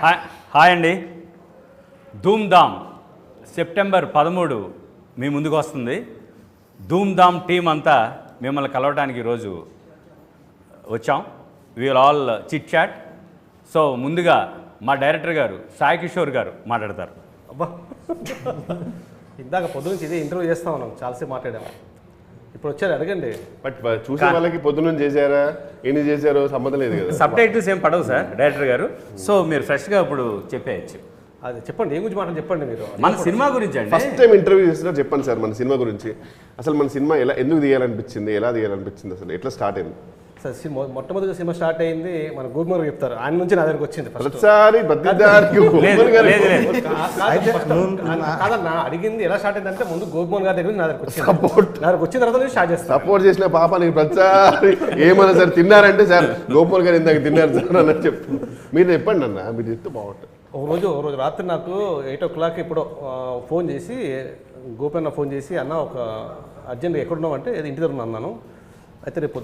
Hi అండి. Dhoom Dham September 13 మీ ముందుకు వస్తుంది. ధూమ్ధామ్ టీం అంతా మిమ్మల్ని కలవడానికి ఈరోజు వచ్చాం. We will all chit chat. So ముందుగా మా డైరెక్టర్ గారు సాయి కిషోర్ గారు మాట్లాడతారు. అబ్బా, ఇందాక పొద్దున్న ఇదే ఇంటర్వ్యూ చేస్తా ఉన్నాం, చాలాసేపు మాట్లాడాము. ఇప్పుడు వచ్చారు, అడగండి. బట్ చూసే వాళ్ళకి పొద్దున్న చేశారా ఎన్ని చేశారో సంబంధం లేదు కదా. సబ్ టైటిల్స్ ఏం పడవు సార్ డైరెక్టర్ గారు. సో మీరు ఫ్రెష్గా ఇప్పుడు చెప్పేయచ్చు. అది చెప్పండి, ఏం గురించి మాట్లాడి చెప్పండి. మీరు మన సినిమా గురించి అండి. ఫస్ట్ టైం ఇంటర్వ్యూ చేస్తున్నా చెప్పండి సార్ మన సినిమా గురించి. అసలు మన సినిమా ఎందుకు తీయాలనిపించింది, ఎలా తీయాలనిపించింది, అసలు ఎట్లా స్టార్ట్ అయింది? సార్ మొట్టమొదటి సినిమా స్టార్ట్ అయింది మన గోగుమార్ చెప్తారు, ఆయన నుంచి నా దగ్గరకు వచ్చింది. ప్రతిసారి కాదన్నా, అడిగింది ఎలా స్టార్ట్ అయిందంటే ముందు గోగుమార్ గారి దగ్గర నా దగ్గరకు వచ్చిన తర్వాత నేను స్టార్ట్ చేస్తాను. సపోర్ట్ చేసిన పాప నీకు ప్రతిసారి ఏమన్నా సార్ తిన్నారంటే సార్ గోపాల్ గారు ఇందాక తిన్నారు సార్ అన్నట్టు చెప్పు. మీరు చెప్పండి అన్న, మీరు చెప్తే బాగుంటుంది. ఒక రోజు రాత్రి నాకు 8 o'clock ఇప్పుడు ఫోన్ చేసి గోపన్న ఫోన్ చేసి, అన్న ఒక అర్జెంట్గా ఎక్కడున్నావు అంటే ఇంటి దగ్గర అన్నాను. అయితే రేపు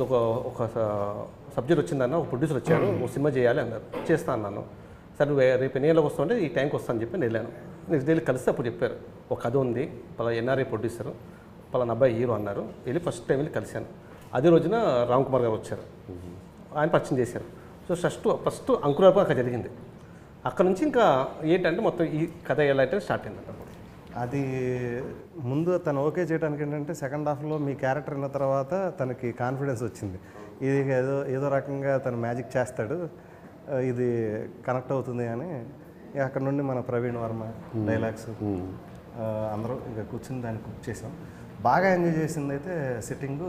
ఒక సబ్జెక్ట్ వచ్చిందన్న, ఒక ప్రొడ్యూసర్ వచ్చారు, ఒక సినిమా చేయాలి అన్నారు. చేస్తా అన్నాను. సరే నువ్వు రేపు ఎన్ని గంటలకు వస్తావు అంటే ఈ టైంకి వస్తా అని చెప్పి నేను వెళ్ళాను. నెక్స్ట్ డేకి కలిస్తే అప్పుడు చెప్పారు, ఒక కథ ఉంది, పలా ఎన్ఆర్ఐ ప్రొడ్యూసర్, పలానా అబ్బాయి హీరో అన్నారు. వెళ్ళి ఫస్ట్ టైం వెళ్ళి కలిశాను. అదే రోజున రామ్ కుమార్ గారు వచ్చారు, ఆయన పరిచయం చేశారు. సో ఫస్ట్ అంకురార్పణ అక్కడ జరిగింది. అక్కడ నుంచి ఇంకా ఏంటంటే మొత్తం ఈ కథ ఎలా అంటే స్టార్ట్ అయిందంట. అది ముందు తను ఓకే చేయడానికి ఏంటంటే సెకండ్ హాఫ్లో మీ క్యారెక్టర్ అయిన తర్వాత తనకి కాన్ఫిడెన్స్ వచ్చింది. ఇది ఏదో రకంగా తను మ్యాజిక్ చేస్తాడు, ఇది కనెక్ట్ అవుతుంది అని. అక్కడ నుండి మన ప్రవీణ్ వర్మ డైలాగ్స్ అందరూ ఇంకా కూర్చుని దాన్ని కుక్ చేసాం. బాగా ఎంజాయ్ చేసింది అయితే సిట్టింగు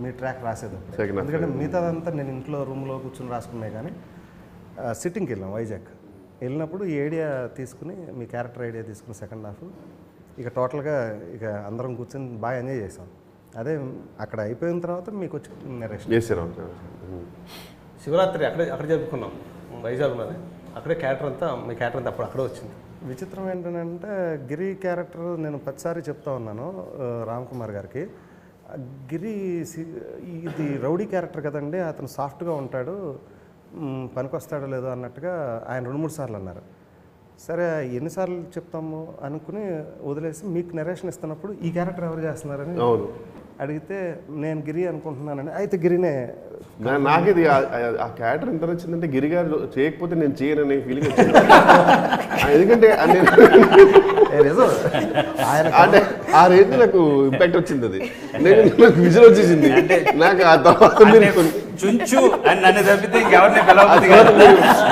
మీ ట్రాక్ రాసేది. ఎందుకంటే మిగతాదంతా నేను ఇంట్లో రూమ్లో కూర్చుని రాసుకున్నాయి, కానీ సిట్టింగ్కి వెళ్ళాం వైజాగ్. వెళ్ళినప్పుడు ఈ ఐడియా తీసుకుని, మీ క్యారెక్టర్ ఐడియా తీసుకుని సెకండ్ హాఫ్ ఇక టోటల్గా ఇక అందరం కూర్చొని బాగా ఎంజాయ్ చేసాం. అదే అక్కడ అయిపోయిన తర్వాత మీకు వచ్చి నెరేషన్ చేశారు. శివరాత్రి అక్కడ జరుపుకున్నాం వైజాగ్లోనే. అక్కడే మీ క్యారెక్టర్ అంతా అప్పుడు అక్కడే వచ్చింది. విచిత్రం ఏంటంటే గిరి క్యారెక్టర్ నేను ప్రతిసారి చెప్తా ఉన్నాను రామ్ కుమార్ గారికి, గిరి ఇది రౌడీ క్యారెక్టర్ కదండి, అతను సాఫ్ట్గా ఉంటాడు, పనికొస్తాడో లేదో అన్నట్టుగా ఆయన 2-3 సార్లు అన్నారు. సరే ఎన్నిసార్లు చెప్తాము అనుకుని వదిలేసి మీకు నెరేషన్ ఇస్తున్నప్పుడు ఈ క్యారెక్టర్ ఎవరు చేస్తున్నారని అడిగితే నేను గిరి అనుకుంటున్నానని. అయితే గిరినే. నాకు ఇది ఆ క్యారెక్టర్ ఎంత నచ్చిందంటే గిరి గారు చేయకపోతే నేను చేయనని ఫీలింగ్ వచ్చింది. ఎందుకంటే అంటే ఆ రేంజ్ నాకు ఇంపాక్ట్ వచ్చింది. అది నాకు విజువల్ వచ్చేసింది. నాకు ఆ తర్వాత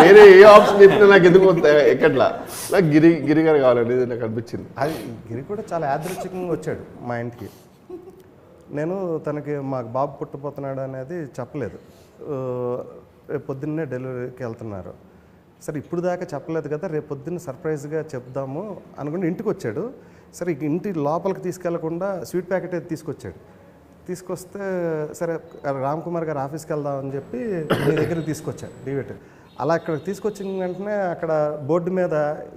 వేరే ఏ ఆప్షన్ చెప్పినా నాకు ఎందుకు ఎక్కట్లా నాకు గిరి గారు కావాలనేది నాకు అనిపించింది. అది గిరి కూడా చాలా యాదృచ్ఛికంగా వచ్చాడు మా ఇంటికి. నేను తనకి మాకు బాబు పుట్టబోతున్నాడు అనేది చెప్పలేదు. రేపు పొద్దున్నే డెలివరీకి వెళ్తున్నారు. సరే ఇప్పుడు దాకా చెప్పలేదు కదా, రేపు పొద్దున్న సర్ప్రైజ్గా చెప్దాము అనుకుంటే ఇంటికి వచ్చాడు. సరే ఇంటి లోపలికి తీసుకెళ్లకుండా స్వీట్ ప్యాకెట్ అయితే తీసుకొస్తే సరే రామ్ కుమార్ గారు ఆఫీస్కి వెళ్దామని చెప్పి మీ దగ్గరికి తీసుకొచ్చాడు డివేట్. అలా ఇక్కడ తీసుకొచ్చిన వెంటనే అక్కడ బోర్డు మీద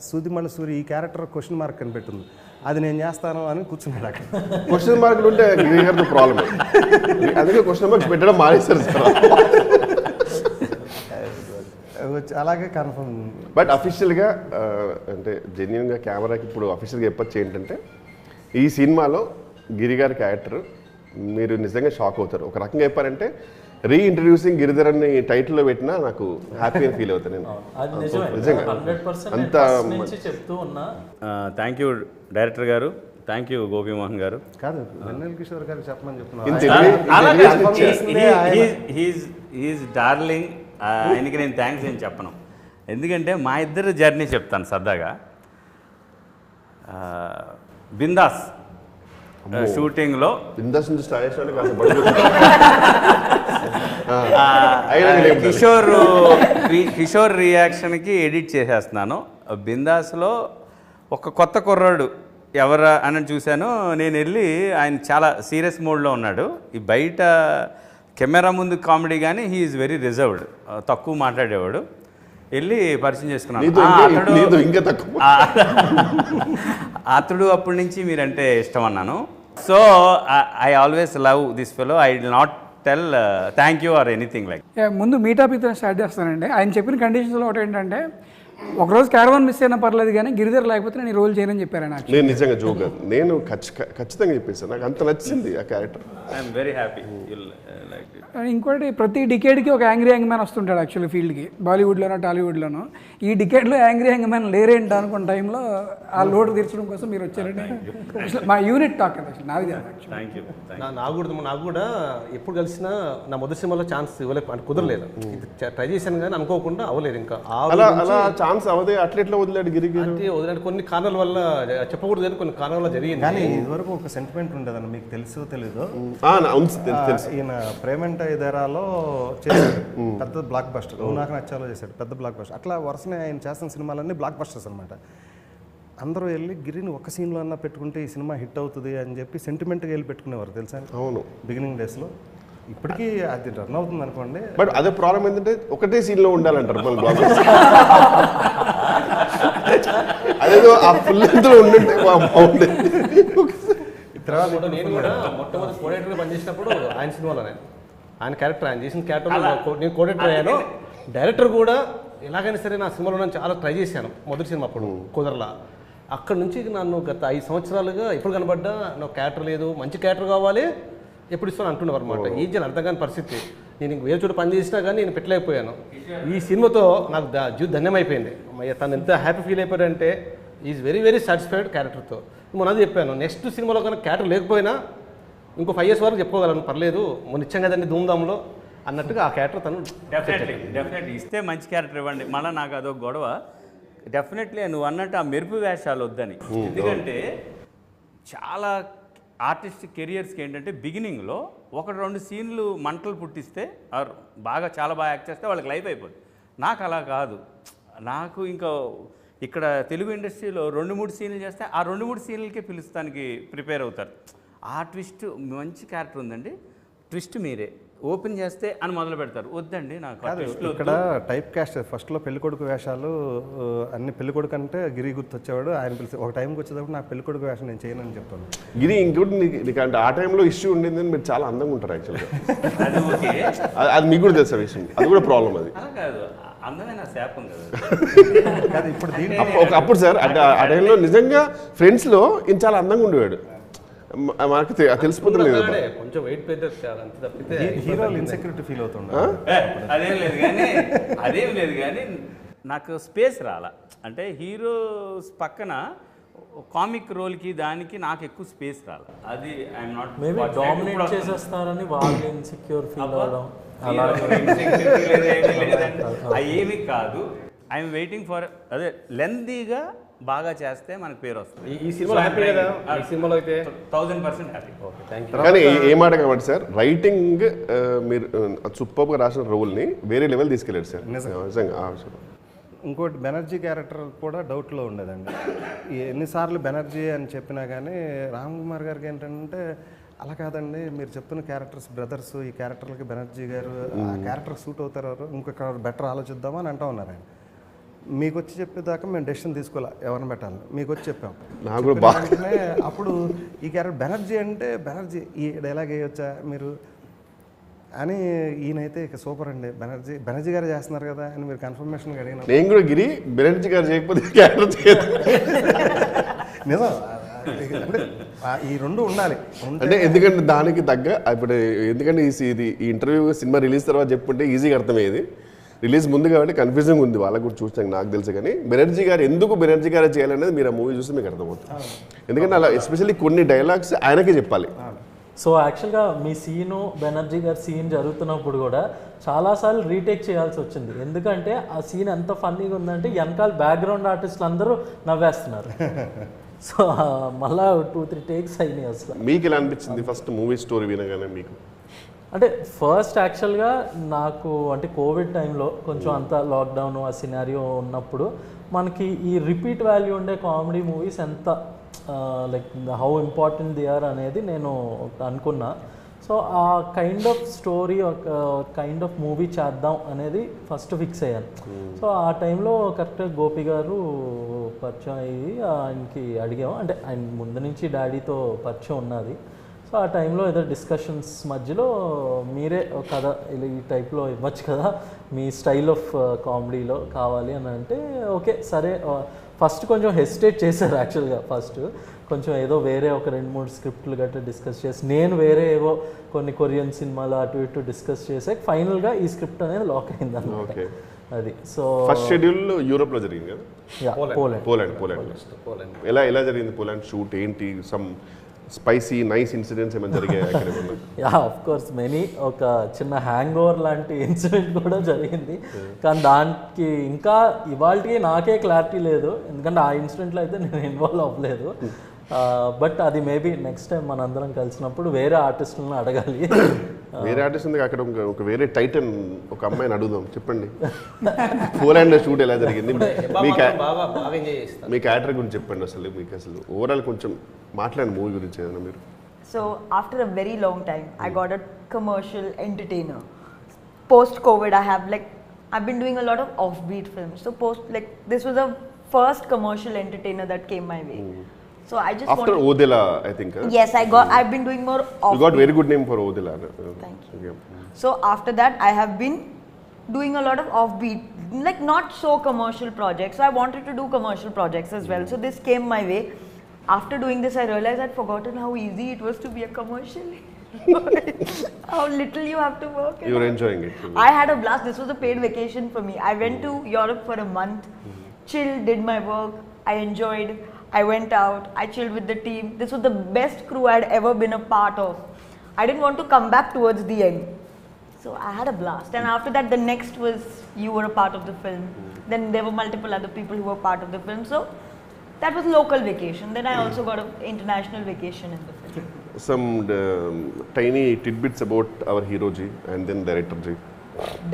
సూదిమల్లి సూరి ఈ క్యారెక్టర్ క్వశ్చన్ మార్క్ అని పెట్టింది. అది నేను చేస్తాను అని కూర్చున్నాడు. అక్కడ క్వశ్చన్ మార్కులు ఉంటే గిరి గారితో ప్రాబ్లం, అందుకే క్వశ్చన్ మార్క్స్ పెట్టడం మానేస్తారు సార్. అలాగే కన్ఫర్మ్. బట్ అఫీషియల్గా అంటే జెన్యున్గా కెమెరాకి ఇప్పుడు అఫీషియల్గా చెప్పొచ్చు ఏంటంటే, ఈ సినిమాలో గిరి గారి క్యారెక్టర్ మీరు నిజంగా షాక్ అవుతారు. ఒక రకంగా చెప్పారంటే రీఇంట్రడ్యూసింగ్ గిరిధర్ అని టైటిల్లో పెట్టినా నాకు హ్యాపీగా ఫీల్ అవుతాను నేను నిజంగా. అంత థ్యాంక్ యూ డైరెక్టర్ గారు, థ్యాంక్ యూ గోపీమోహన్ గారు. కాదు వెన్నెల కిషోర్ గారికి చెప్పమని చెప్తున్నాను. డార్లింగ్, ఆయనకి నేను థ్యాంక్స్ ఏం చెప్పను, ఎందుకంటే మా ఇద్దరు జర్నీ చెప్తాను సరదాగా. బిందాస్ షూటింగ్లో కిషోర్ రియాక్షన్కి ఎడిట్ చేసేస్తున్నాను. బిందాస్లో ఒక కొత్త కుర్రాడు ఎవరా అని చూశాను. నేను వెళ్ళి ఆయన చాలా సీరియస్ మోడ్లో ఉన్నాడు. ఈ బయట కెమెరా ముందు కామెడీ కానీ హీ ఈజ్ వెరీ రిజర్వ్డ్, తక్కువ మాట్లాడేవాడు. వెళ్ళి పరిచయం చేసుకున్నాను. అతడు అప్పటి నుంచి మీరంటే ఇష్టం అన్నాను. So I always love this fellow. I will not tell thank you or anything like. ముందు మీటప్ ఇతను స్టార్ట్ చేస్తానండి. ఆయన చెప్పిన కండిషన్స్లో ఒకటి ఏంటంటే ఒకరోజు క్యారవాన్ మిస్ అయినా పర్లేదు కానీ గిరిధర్ లేకపోతే నేను ఈ రోల్ చేయనని చెప్పారు ఆయన. నేను నిజంగా జోక్ నేను ఖచ్చితంగా చెప్పేసాను, నాకు అంత నచ్చింది ఆ character. I'm very happy like it. ఇంకోటి ప్రతి డికేడ్కి ఒక యాంగ్రీ యాంగ్ మ్యాన్ వస్తుంటాడు యాక్చువల్లీ ఫీల్డ్కి, బాలీవుడ్లోనో టాలీవుడ్లోనో. ఈ డికేడ్లో యాంగ్రీ యాంగ్ మ్యాన్ లేరేంటి అనుకున్న టైంలో ఆ లోటు తీర్చడం కోసం మీరు వచ్చారని అసలు మా యూనిట్ టాక్ అది అసలు నాది. Thank you. నాకు కూడా ఎప్పుడు కలిసినా నా మొదటి సినిమాలో ఛాన్స్ ఇవ్వలేదు, అంటే కుదరలేదు. ట్రై చేశాను కానీ అనుకోకుండా అవ్వలేదు. ఇంకా అలా ఛాన్స్ అవదే అట్లా వదిలాడు గిరి అంటే వదిలేంటే కొన్ని కారణాల వల్ల చెప్పకూడదు కానీ కొన్ని కారణాల వల్ల జరిగింది. కానీ ఇదివరకు ఒక సెంటిమెంట్ ఉండేదండి, మీకు తెలుసు తెలీదు. ఈయన ప్రేమంట ఇదేరాలో చేశాడు పెద్ద బ్లాక్ బస్టర్, నాకు నచ్చాలో చేశాడు పెద్ద బ్లాక్ బస్టర్. అట్లా వరుసనే ఆయన చేస్తున్న సినిమాలన్నీ బ్లాక్ బస్టర్స్ అనమాట. అందరూ వెళ్ళి గిరిని ఒక సీన్లో అన్నా పెట్టుకుంటే ఈ సినిమా హిట్ అవుతుంది అని చెప్పి సెంటిమెంట్గా వెళ్ళి పెట్టుకునేవారు తెలుసా. అవును, బిగినింగ్ డేస్లో. ఇప్పటికీ అది రన్ అవుతుంది అనుకోండి. బట్ అదే ప్రాబ్లం ఏంటంటే ఒకటే సీన్లో ఉండాలంటారు మళ్ళీ బ్లాక్ అదేదో ఆ ఫుల్ లెంత్లో ఉండుంటే బాగుండేది. తర్వాత నేను కూడా మొట్టమొదటి కోడేటర్గా పనిచేసినప్పుడు ఆయన సినిమాలోనే ఆయన క్యారెక్టర్, ఆయన చేసిన క్యారెక్టర్ నేను కోడేటర్ అయ్యాను. డైరెక్టర్ కూడా ఎలాగైనా సరే నా సినిమాలో నేను చాలా ట్రై చేశాను మొదటి సినిమా అప్పుడు కుదరలా. అక్కడ నుంచి నన్ను గత 5 సంవత్సరాలుగా ఎప్పుడు కనబడ్డా నాకు క్యారెక్టర్ లేదు, మంచి క్యారెక్టర్ కావాలి, ఎప్పుడు ఇస్తాను అంటున్నారు అనమాట. ఈ జన అర్థం కాని పరిస్థితి. నేను ఇంక వేరే చోట పని చేసినా కానీ నేను పెట్టలేకపోయాను. ఈ సినిమాతో నాకు జీవితం ధన్యమైపోయింది. తను ఎంత హ్యాపీ ఫీల్ అయిపోయాడంటే ఈజ్ వెరీ వెరీ సాటిస్ఫైడ్ క్యారెక్టర్తో. మొన్నది చెప్పాను, నెక్స్ట్ సినిమాలో కన్నా క్యారెక్టర్ లేకపోయినా ఇంకో 5 years వరకు చెప్పుకోగలను, పర్లేదు మొన్న ఇచ్చాం కదండి ధూమ్ధాంలో అన్నట్టుగా ఆ క్యారెక్టర్ తను డెఫినెట్లీ ఇస్తే మంచి క్యారెక్టర్ ఇవ్వండి. మళ్ళీ నాకు అదొక గొడవ. డెఫినెట్లీ నువ్వు అన్నట్టు ఆ మెరుపు వేషాలు వద్దని. ఎందుకంటే చాలా ఆర్టిస్టిక్ కెరియర్స్కి ఏంటంటే బిగినింగ్లో 1-2 సీన్లు మంటలు పుట్టిస్తే బాగా చాలా బాగా యాక్ట్ చేస్తే వాళ్ళకి లైఫ్ అయిపోతుంది. నాకు అలా కాదు. నాకు ఇంకా ఇక్కడ తెలుగు ఇండస్ట్రీలో 2-3 సీన్లు చేస్తే ఆ 2-3 సీన్లకే పిలుస్తానికి ప్రిపేర్ అవుతారు. ఆ ట్విస్ట్ మంచి క్యారెక్టర్ ఉందండి, ట్విస్ట్ మీరే ఓపెన్ చేస్తే అని మొదలు పెడతారు. వద్దండి నాకు ఇక్కడ టైప్ కాస్ట్. ఫస్ట్లో పెళ్ళికొడుకు వేషాలు అన్ని పెళ్ళికొడుకు అంటే గిరి గుర్తొచ్చేవాడు. ఆయన పిలిచి ఒక టైంకి వచ్చేటప్పుడు నా పెళ్ళికొడుకు వేషం నేను చేయనని చెప్తాను. గిరి ఇంకోటి నీకు అంటే ఆ టైంలో ఇష్యూ ఉండింది, మీరు చాలా అందంగా ఉంటారు యాక్చువల్గా. అది మీకు కూడా తెలుసా విషయం, అది కూడా ప్రాబ్లం. అది కాదు, అందమైన శాపం కదా. ఇప్పుడు అప్పుడు సార్ అంటే ఆ టైంలో నిజంగా ఫ్రెండ్స్లో ఈయన చాలా అందంగా ఉండేవాడు. మనకు తెలిసిపోతుంది కొంచెం వెయిట్ పెద్ద హీరోలు ఇన్సెక్యూరిటీ ఫీల్ అవుతుండే. అదేం లేదు కానీ నాకు స్పేస్ రాలా. అంటే హీరోస్ పక్కన కామిక్ రోల్కి దానికి నాకు ఎక్కువ స్పేస్ రాలా. అది ఐఎమ్ నాట్ మేబీ డామినేట్ చేసేస్తారని వాళ్ళు ఇన్సెక్యూర్ ఫీల్ అవడం ఏమి కాదు. ఐఎమ్ వెయిటింగ్ ఫర్ అదే లెందీగా బాగా చేస్తే మనకు పేరు వస్తుంది. ఈ సినిమాలో హ్యాపీ కదా, ఈ సినిమాలో అయితే 1000% హ్యాపీ. Okay, thank you. కానీ ఏ మాట కాబట్టి సార్, రైటింగ్ మీరు సూపర్గా రాసిన రోల్ని వేరే లెవెల్ తీసుకెళ్ళాడు సార్ నిజంగా. ఇంకోటి బెనర్జీ క్యారెక్టర్ కూడా డౌట్లో ఉండేదండి. ఎన్నిసార్లు బెనర్జీ అని చెప్పినా కానీ రామ్ కుమార్ గారికి ఏంటంటే అలా కాదండి, మీరు చెప్తున్న క్యారెక్టర్స్ బ్రదర్స్, ఈ క్యారెక్టర్లకి బెనర్జీ గారు ఆ క్యారెక్టర్ సూట్ అవుతారు, ఇంకొక బెటర్ ఆలోచిద్దామని అంటూ ఉన్నారు ఆయన. మీకు వచ్చి చెప్పేదాకా మేము డెసిషన్ తీసుకోవాలి ఎవరిని పెట్టాలి, మీకు వచ్చి చెప్పాం. అప్పుడు ఈ క్యారెక్టర్ బెనర్జీ అంటే బెనర్జీ ఈ డైలాగ్ వేయొచ్చా మీరు అని, ఈయనైతే ఇక సూపర్ అండి బెనర్జీ గారు చేస్తున్నారు కదా అని మీరు కన్ఫర్మేషన్ అడిగిన. నేను కూడా గిరి బెనర్జీ గారు చేయకపోతే క్యారెక్టర్ నిజం అంటే ఈ రెండు ఉండాలి. అంటే ఎందుకంటే దానికి తగ్గ ఇప్పుడు ఎందుకంటే ఈ ఇంటర్వ్యూ సినిమా రిలీజ్ తర్వాత చెప్పుకుంటే ఈజీగా అర్థమయ్యేది. రిలీజ్ ముందు కాబట్టి కన్ఫ్యూజింగ్ ఉంది వాళ్ళకు కూడా చూస్తాను, నాకు తెలుసు. కానీ బెనర్జీ గారు ఎందుకు బెనర్జీ గారే చేయాలనేది మీరు ఆ మూవీ చూస్తే మీకు అర్థమవుతుంది. ఎందుకంటే అలా ఎస్పెషల్లీ కొన్ని డైలాగ్స్ ఆయనకే చెప్పాలి. సో యాక్చువల్గా మీ సీను బెనర్జీ గారి సీన్ జరుగుతున్నప్పుడు కూడా చాలాసార్లు రీటేక్ చేయాల్సి వచ్చింది. ఎందుకంటే ఆ సీన్ ఎంత ఫన్నీగా ఉందంటే వెనకాల బ్యాక్గ్రౌండ్ ఆర్టిస్టులు అందరూ నవ్వేస్తున్నారు. సో మళ్ళా 2-3 టేక్స్ అయినాయి. అసలు మీకు ఎలా అనిపించింది ఫస్ట్ మూవీ స్టోరీ వినగానే? మీకు అంటే ఫస్ట్ యాక్చువల్గా నాకు అంటే కోవిడ్ టైంలో కొంచెం అంత లాక్డౌన్ ఆ సినారియో ఉన్నప్పుడు మనకి ఈ రిపీట్ వాల్యూ ఉండే కామెడీ మూవీస్ ఎంత like how important they are అనేది నేను అనుకున్నా. సో ఆ కైండ్ ఆఫ్ స్టోరీ ఒక కైండ్ ఆఫ్ మూవీ చేద్దాం అనేది ఫస్ట్ ఫిక్స్ అయ్యాను. సో ఆ టైంలో కరెక్ట్గా గోపి గారు పరిచయం అయ్యి ఆయనకి అడిగాము. అంటే ఆయన ముందు నుంచి డాడీతో పరిచయం ఉన్నది. సో ఆ టైంలో ఏదో డిస్కషన్స్ మధ్యలో మీరే ఒక కథ ఇలా ఈ టైప్లో ఇవ్వచ్చు కదా, మీ స్టైల్ ఆఫ్ కామెడీలో కావాలి అని అంటే ఓకే సరే. ఫస్ట్ కొంచెం హెసిటేట్ చేశారు యాక్చువల్గా. ఫస్ట్ కొంచెం ఏదో వేరే ఒక 2-3 స్క్రిప్ట్లు గట్రా డిస్కస్ చేసి, నేను వేరే ఏవో కొన్ని కొరియన్ సినిమాలు అటు ఇటు డిస్కస్ చేసాక ఫైనల్గా ఈ స్క్రిప్ట్ అనేది లాక్ అయింది అనమాట. అది సో ఫస్ట్ షెడ్యూల్ యూరోప్లో జరిగింది కదా, పోలాండ్. ఎలా జరిగింది పోలాండ్ షూట్? ఏంటి సమ్ స్పైసీ నైస్ ఇన్సిడెంట్స్ ఏమైనా జరిగాయి? Yeah of course many. ఒక చిన్న హ్యాంగ్ ఓవర్ లాంటి ఇన్సిడెంట్ కూడా జరిగింది, కానీ దానికి ఇంకా ఇవాళకి నాకే క్లారిటీ లేదు, ఎందుకంటే ఆ ఇన్సిడెంట్లో అయితే నేను ఇన్వాల్వ్ అవ్వలేదు. బట్ అది మేబీ నెక్స్ట్ టైం మనందరం కలిసినప్పుడు వేరే ఆర్టిస్టులను అడగాలి. వేరే ఆర్టిస్ట్ ఉంది అక్కడ, ఒక వేరే టైటన్ ఒక అమ్మాయిని అడుగుదాం. చెప్పండి పోలాండ్ షూట్ ఎలా జరిగింది, మీ క్యారెక్టర్ గురించి చెప్పండి. మీకు అసలు ఓవరాల్ కొంచెం మాట్లాడండి మూవీ గురించి ఏదైనా మీరు. So after a very long time, I got a commercial entertainer. Post COVID, I've been doing a lot of offbeat films. So this was the first commercial entertainer that came my way. So I just after Odela, I think. Yes, I've been doing more offbeat. You got very good name for Odela. Thank you. So after that, I have been doing a lot of offbeat, not so commercial projects. So I wanted to do commercial projects as well. So this came my way. After doing this, I realized I'd forgotten how easy it was to be a commercial. How little you have to work. You were enjoying it. I had a blast. This was a paid vacation for me. I went to Europe for a month, chilled, did my work. I enjoyed. I went out. I chilled with the team. This was the best crew I'd ever been a part of. I didn't want to come back towards the end. So I had a blast. And after that, the next was you were a part of the film. Then there were multiple other people who were part of the film. So that was local vacation. Then I also got an international vacation in the film. Some tiny tidbits about our hero Ji and then director Ji.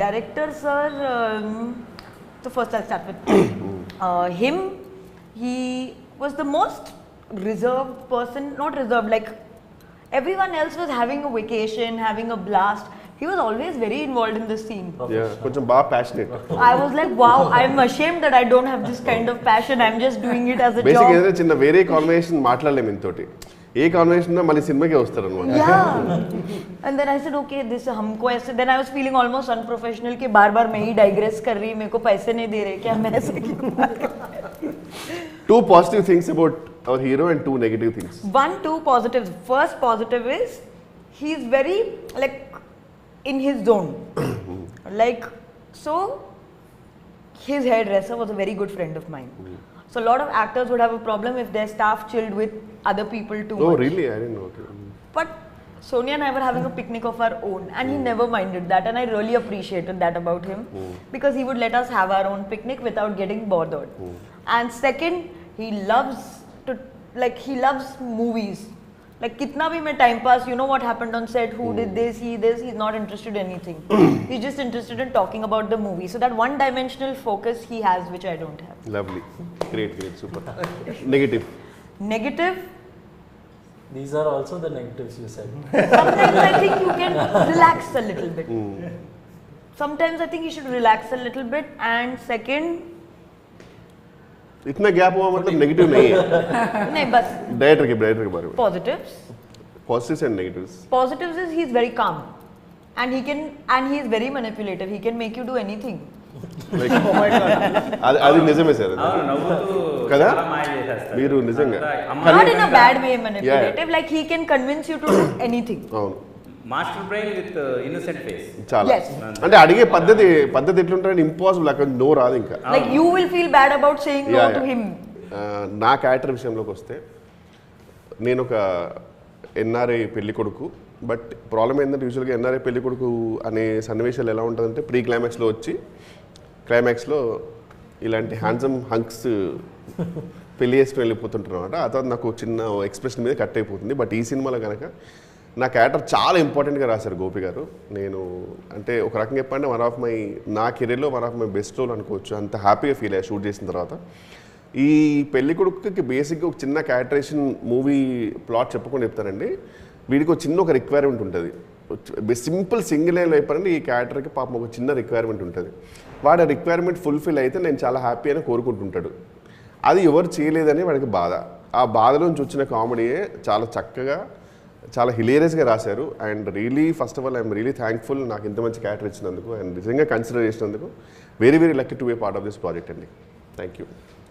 Director sir, so first I'll start with him. He was the most reserved person, not reserved, everyone else was having a vacation, having a blast. He was always very involved in the scene. Yeah, కొంచెం బాగా passionate. I was like, wow, I'm ashamed that I don't have this kind of passion. I'm just doing it as a Basically, job. ఏదైనా చిన్న వేరే conversation మాట్లాడలేము ఇంతోటి. ఏ conversation మళ్ళీ సినిమాకే వస్తారు అన్నమాట. Yeah. And then I said, okay, this हमको ऐसे. Then I was feeling almost unprofessional कि बार-बार मैं ही digress कर रही, मेरे को पैसे नहीं दे रहे, क्या मैं ऐसे क्यों? 2 positive things about our hero and 2 negative things. 2 positives. First positive is he's very in his zone. So his hairdresser was a very good friend of mine. So a lot of actors would have a problem if their staff chilled with other people too much. Oh really? I didn't know. Okay. But Sonia and I were having a picnic of our own and he never minded that, and I really appreciated that about him because he would let us have our own picnic without getting bothered. And second, he loves movies. Kitna bhi main time pass, you know what happened on set, who did this, he's not interested in anything. He's just interested in talking about the movie. So that one-dimensional focus he has, which I don't have. Lovely. Great, super. Negative? These are also the negatives you said. Sometimes I think you can relax a little bit. Sometimes I think you should relax a little bit. And second, इतना gap हुआ मतलब negative नहीं है. नहीं बस director के बारे में. Positives and negatives. Positives is he's very calm, and he's very manipulative. He can make you do anything. అది నిజమే సార్. కదా మీరు నిజంగా not in a bad way manipulative, he can convince you to do anything. అవును. Master brain with innocent face. చాలా. Yes. అంటే అడిగే పద్ధతి ఎట్లుంటారని ఇంపాసిబుల్ అక్కడ నో రాదు ఇంకా. You will feel bad about saying no to him. నా క్యారెక్టర్ విషయంలోకి వస్తే నేను ఒక ఎన్ఆర్ఐ పెళ్లి కొడుకు. బట్ ప్రాబ్లం ఏంటంటే యూజువల్గా ఎన్ఆర్ఐ పెళ్లి కొడుకు అనే సన్నివేశాలు ఎలా ఉంటుందంటే ప్రీ క్లైమాక్స్లో వచ్చి క్లైమాక్స్లో ఇలాంటి హ్యాండ్సమ్ హంక్స్ పెళ్లి చేసుకుని వెళ్ళిపోతుంటారు అనమాట. ఆ తర్వాత నాకు చిన్న ఎక్స్ప్రెషన్ మీద కట్ అయిపోతుంది. బట్ ఈ సినిమాలో కనుక నా క్యారెక్టర్ చాలా ఇంపార్టెంట్గా రాశారు గోపి గారు. నేను అంటే ఒక రకంగా చెప్పండి నా కెరీర్లో one of my best role అనుకోవచ్చు. అంత హ్యాపీగా ఫీల్ అయ్యా షూట్ చేసిన తర్వాత. ఈ పెళ్లి కొడుకుకి బేసిక్గా ఒక చిన్న క్యారెక్టరేషన్ మూవీ ప్లాట్ చెప్పకుండా చెప్తానండి. వీడికి ఒక చిన్న రిక్వైర్మెంట్ ఉంటుంది. సింపుల్ సింగిల్ లైన్లో చెప్పారంటే ఈ క్యారెక్టర్కి పాపం ఒక చిన్న రిక్వైర్మెంట్ ఉంటుంది. వాడి రిక్వైర్మెంట్ ఫుల్ఫిల్ అయితే నేను చాలా హ్యాపీ అని కోరుకుంటుంటాడు. అది ఎవరు చేయలేదని వాడికి బాధ. ఆ బాధలోంచి వచ్చిన కామెడీయే చాలా చక్కగా చాలా హిలేరియస్గా రాశారు. And really first of all I'm really thankful నాకు ఇంత మంచి క్యారెక్టర్ ఇచ్చినందుకు అండ్ నిజంగా కన్సిడర్ చేసినందుకు. Very very lucky to be part of this project అండి. Thank you.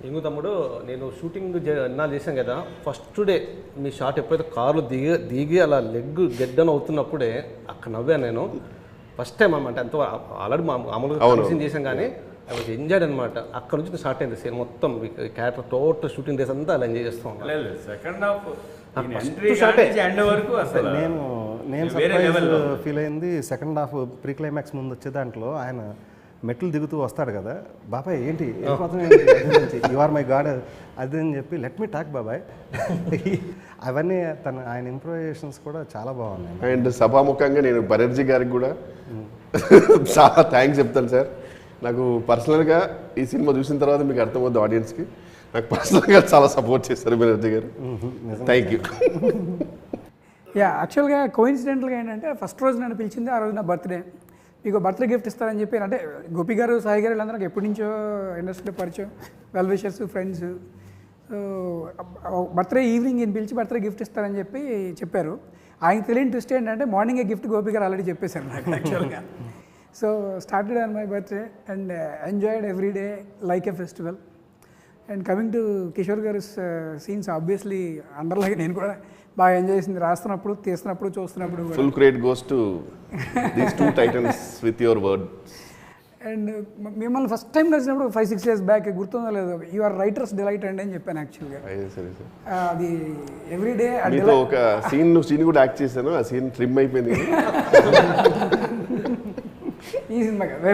ఇంకో తమ్ముడు, నేను షూటింగ్ ఎన్నాళ్ళు చేశాను కదా, ఫస్ట్ డే మీ షాట్ ఎప్పుడైతే కార్లు దిగి అలా లెగ్ గెడ్డన్ అవుతున్నప్పుడే అక్కడ నవ్వాను నేను. ఫస్ట్ టైం అనమాట. ఎంతో ఆల్రెడీ మామూలుగా చేశాం కానీ ఐ వాజ్ ఎంజాయ్డ్ అనమాట. అక్కడ నుంచి స్టార్ట్ అయింది సీన్ మొత్తం. క్యారెక్టర్ టోటల్ షూటింగ్ డేస్ అంతా అలా ఎంజాయ్ చేస్తూ ఉంటాను. సెకండ్ హాఫ్ నేను సర్ప్రైజ్ ఫీల్ అయింది. సెకండ్ హాఫ్ ప్రీ క్లైమాక్స్ ముందు వచ్చే దాంట్లో ఆయన మెట్లు దిగుతూ వస్తాడు కదా, బాబాయ్ ఏంటి యు ఆర్ మై గాడ్ అది అని చెప్పి లెట్ మీ టాక్ బాబాయ్. అవన్నీ ఆయన ఇంప్రూవైజేషన్స్ కూడా చాలా బాగున్నాయి. అండ్ సభాముఖంగా నేను బెనర్జీ గారికి కూడా చాలా థ్యాంక్స్ చెప్తాను సార్. నాకు పర్సనల్గా ఈ సినిమా చూసిన తర్వాత మీకు అర్థమవుతుంది ఆడియన్స్కి, నాకు పర్సనల్గా చాలా సపోర్ట్ చేస్తారు బెనర్జీ గారు. Thank you. యాక్చువల్గా కోఇన్సిడెంటల్గా ఏంటంటే ఫస్ట్ రోజు నన్ను పిలిచింది, ఆ రోజు నా బర్త్డే. మీకు బర్త్డే గిఫ్ట్ ఇస్తారని చెప్పి, అంటే గోపి గారు, సాయి గారు వీళ్ళందరూ నాకు ఎప్పటి నుంచో ఇండస్ట్రీలో పరిచయం, well wishers, friends. So birthday evening ఈయన పిలిచి బర్త్డే గిఫ్ట్ ఇస్తారని చెప్పి చెప్పారు. ఆయన తెలియని ట్విస్ట్ ఏంటంటే మార్నింగే గిఫ్ట్ గోపి గారు ఆల్రెడీ చెప్పేశారు నాకు యాక్చువల్గా. So started on my birthday and enjoyed every day like a festival. And coming to Kishore గారి సీన్స్, ఆబ్వియస్లీ అండర్లాగే నేను కూడా బాగా ఎంజాయ్ చేసింది. రాస్తున్నప్పుడు, తీస్తున్నప్పుడు, చూస్తున్నప్పుడు. Full credit goes to these two Titans with your word. And మిమ్మల్ని ఫస్ట్ టైం కలిసినప్పుడు 5-6 years back, గుర్తుందో లేదో, యు ఆర్ రైటర్స్ డిలైట్ అండి అని చెప్పాను యాక్చువల్గా. అది ఎవ్రీడే ఒక సీన్ కూడా యాక్ట్ చేశాను. ఆ సీన్ ట్రిమ్ అయిపోయింది. ఈ సినిమా కదా,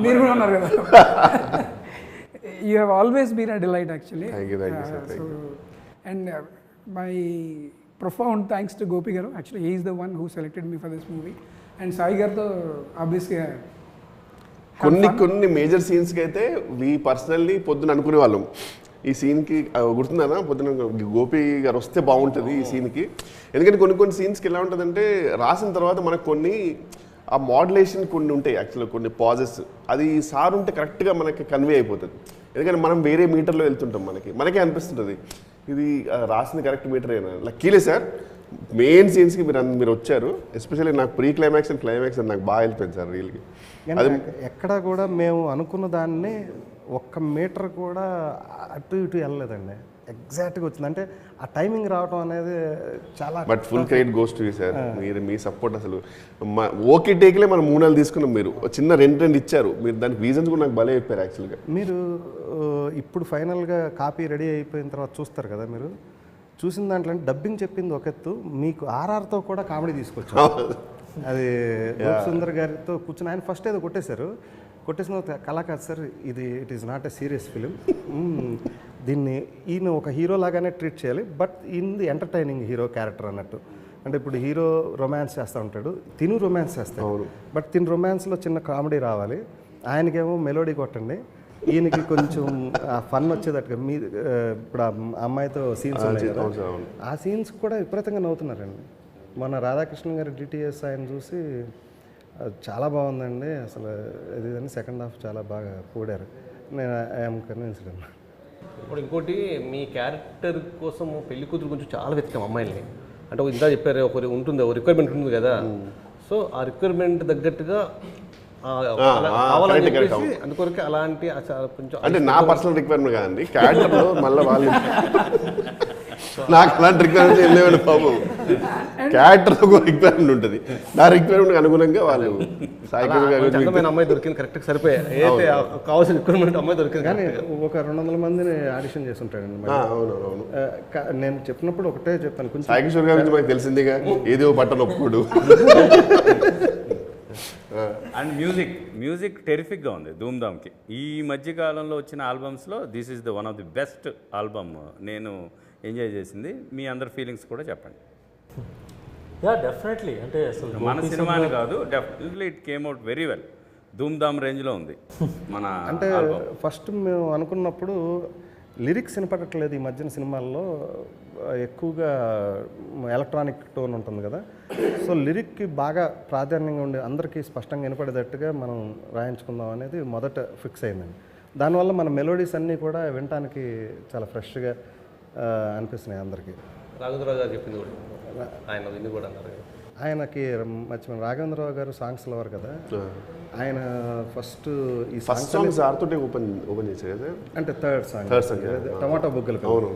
మీరు కూడా ఉన్నారు కదా. You have always been a delight actually. And my profound thanks to Gopi garu. Actually, he is the one who selected me for this movie. And Sai garu obviously కొన్ని major సీన్స్కి అయితే we personally పొద్దున అనుకునే వాళ్ళం, ఈ సీన్కి గుర్తుందన్నా పొద్దున గోపి గారు వస్తే బాగుంటుంది ఈ సీన్కి. ఎందుకంటే కొన్ని సీన్స్కి ఎలా ఉంటుందంటే రాసిన తర్వాత మనకు కొన్ని ఆ మోడ్యులేషన్ కొన్ని ఉంటాయి యాక్చువల్గా, కొన్ని పాజెస్, అది సార్ ఉంటే కరెక్ట్గా మనకి కన్వే అయిపోతుంది. ఎందుకంటే మనం వేరే మీటర్లో వెళ్తుంటాం, మనకే అనిపిస్తుంటుంది ఇది రాసింది కరెక్ట్ మీటర్ అయినా. లక్కీలే సార్ మెయిన్ సీన్స్కి మీరు వచ్చారు. ఎస్పెషల్లీ నాకు ప్రీ క్లైమాక్స్ అండ్ క్లైమాక్స్ నాకు బాగా వెళ్ళిపోయింది సార్ రియల్గా. అది ఎక్కడ కూడా మేము అనుకున్న దాన్ని ఒక్క మీటర్ కూడా అటు ఇటు వెళ్ళలేదండి, ఎగ్జాక్ట్గా వచ్చింది. అంటే ఆ టైమింగ్ రావడం అనేది చాలా. But full credit goes to you sir. మీరు మీ సపోర్ట్ అసలు ఓకే టేక్లే మనం 3 నెలలు తీసుకున్నాం, మీరు చిన్న రెండు ఇచ్చారు, మీరు దానికి రీజన్స్ కూడా నాకు భలే చెప్పారు యాక్చువల్గా. మీరు ఇప్పుడు ఫైనల్గా కాపీ రెడీ అయిపోయిన తర్వాత చూస్తారు కదా, మీరు చూసిన దాంట్లో డబ్బింగ్ చెప్పింది ఒక ఎత్తు, మీకు ఆర్ఆర్తో కూడా కామెడీ తీసుకొచ్చారు. అది సుందర్ గారితో కూర్చొని ఆయన ఫస్ట్ ఏదో కొట్టేసిన కళా కాదు సార్ ఇది, it is not a serious film, దీన్ని ఈయన ఒక హీరో లాగానే ట్రీట్ చేయాలి, but in the entertaining hero character అన్నట్టు. అంటే ఇప్పుడు హీరో రొమాన్స్ చేస్తూ ఉంటాడు, తిను రొమాన్స్ చేస్తాడు, బట్ తిను రొమాన్స్లో చిన్న కామెడీ రావాలి, ఆయనకేమో మెలోడీ కొట్టండి, ఈయనకి కొంచెం ఫన్ వచ్చేటట్టుగా. మీ ఇప్పుడు ఆ అమ్మాయితో సీన్స్ ఉన్నాయి కదా, ఆ సీన్స్ కూడా విపరీతంగా నవ్వుతున్నారండి. మన రాధాకృష్ణ గారి డిటిఎస్ ఆయన చూసి చాలా బాగుందండి అసలు ఇది అని సెకండ్ హాఫ్ చాలా బాగా కూడారు. నేను ఐఎమ్ కన్విన్స్డ్ అన్న. ఇప్పుడు ఇంకోటి, మీ క్యారెక్టర్ కోసం పెళ్లి కూతురు గురించి చాలా వెతికాం అమ్మాయిల్ని. అంటే ఇందా చెప్పారు ఒకరి ఉంటుంది, ఒక రిక్వైర్మెంట్ ఉంటుంది కదా, సో ఆ రిక్వైర్మెంట్ తగ్గట్టుగా కావాలని చెప్పేసి అందుకొరకే అలాంటి కొంచెం. అంటే నా పర్సనల్ రిక్వైర్మెంట్ కాదండి, క్యారెక్టర్లో మళ్ళీ వాళ్ళు నాకు అలాంటి రిక్వైర్మెంట్ వెళ్ళేవాడు బాబు. క్యారెక్టర్ ఒక రిక్వైర్మెంట్ ఉంటుంది, నా రిక్వైర్మెంట్ అనుగుణంగా వాళ్ళు అందమైన అమ్మాయి దొరికింది కరెక్ట్గా సరిపోయా, అయితే కావాల్సిన రిక్వైర్మెంట్ అమ్మాయి దొరికింది. కానీ ఒక 200 మందిని ఆడిషన్ చేసి ఉంటాడండి. అవునవును, నేను చెప్పినప్పుడు ఒకటే చెప్పాను, కొంచెం సాయి కిషోర్ గారి గురించి మనకు తెలిసిందిగా, ఏదో బట్టలు ఒప్పుకోడు. అండ్ మ్యూజిక్ టెరిఫిక్గా ఉంది ధూమ్ధామ్కి. ఈ మధ్యకాలంలో వచ్చిన ఆల్బమ్స్లో this is the one of the best album నేను ఎంజాయ్ చేసింది. మీ అందరి ఫీలింగ్స్ కూడా చెప్పండి. యా డెఫినెట్లీ, అంటే అసలు మన సినిమా అని కాదు, definitely it came out very well, Dhoom Dham రేంజ్లో ఉంది మన. అంటే ఫస్ట్ మేము అనుకున్నప్పుడు లిరిక్స్ వినపడట్లేదు ఈ మధ్యన సినిమాల్లో, ఎక్కువగా ఎలక్ట్రానిక్ టోన్ ఉంటుంది కదా, సో లిరిక్కి బాగా ప్రాధాన్యంగా ఉండి అందరికీ స్పష్టంగా వినపడేటట్టుగా మనం రాయించుకుందాం అనేది మొదట ఫిక్స్ అయిందండి. దానివల్ల మన మెలోడీస్ అన్నీ కూడా వినటానికి చాలా ఫ్రెష్గా అనిపిస్తున్నాయి అందరికీ. రాఘవేంద్రరావు గారు చెప్పింది కూడా ఆయన విని కూడా అన్నారు కదా. ఆయనకి మర్చిపోయిన రాఘవేంద్రరావు గారు సాంగ్స్ లవర్ కదా, ఆయన ఫస్ట్ ఈ ఫస్ట్ సాంగ్స్ ఆడుతుంటే ఓపెన్ చేశారు కదా, అంటే థర్డ్ సాంగ్ టమాటా బుగ్గల పిల్ల. అవును.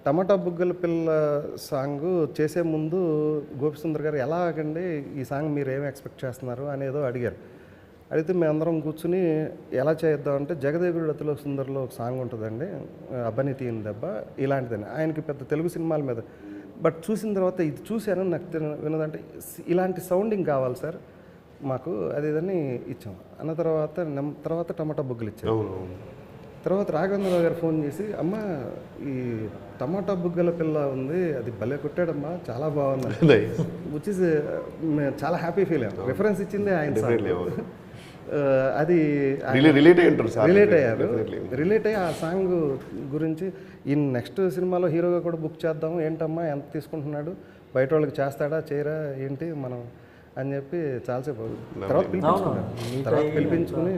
టమాటా బుగ్గల పిల్ల సాంగ్ చేసే ముందు గోపిసుందర్ గారు ఎలాగండి ఈ సాంగ్ మీరు ఏమి ఎక్స్పెక్ట్ చేస్తున్నారు అనేదో అడిగారు. అడిగితే మేమందరం కూర్చుని ఎలా చేద్దామంటే జగదేగుడు అతిలో సుందర్లో ఒక సాంగ్ ఉంటుందండి, అబ్బని తీయని దెబ్బ ఇలాంటిదని. ఆయనకి పెద్ద తెలుగు సినిమాల మీద, బట్ చూసిన తర్వాత ఇది చూశాను నాకు వినదంటే ఇలాంటి సౌండింగ్ కావాలి సార్ మాకు అది ఇదని ఇచ్చాం. అన్న తర్వాత టమాటా బుగ్గలు ఇచ్చాం. తర్వాత రాఘవేంద్రరావు గారు ఫోన్ చేసి అమ్మ ఈ టమాటా బుగ్గల పిల్ల ఉంది అది భలే కొట్టాడమ్మా చాలా బాగుంది, విచ్ ఇస్ చాలా హ్యాపీ ఫీల్ అయ్యాం. రిఫరెన్స్ ఇచ్చింది ఆయన. అది రిలేట్ అయ్యారు. రిలేట్ అయ్యి ఆ సాంగ్ గురించి ఈ నెక్స్ట్ సినిమాలో హీరోగా కూడా బుక్ చేద్దాము, ఏంటమ్మా ఎంత తీసుకుంటున్నాడు, బయట వాళ్ళకి చేస్తాడా చేయరా ఏంటి మనం అని చెప్పి చాలాసేపు తర్వాత పిలిపించుకుని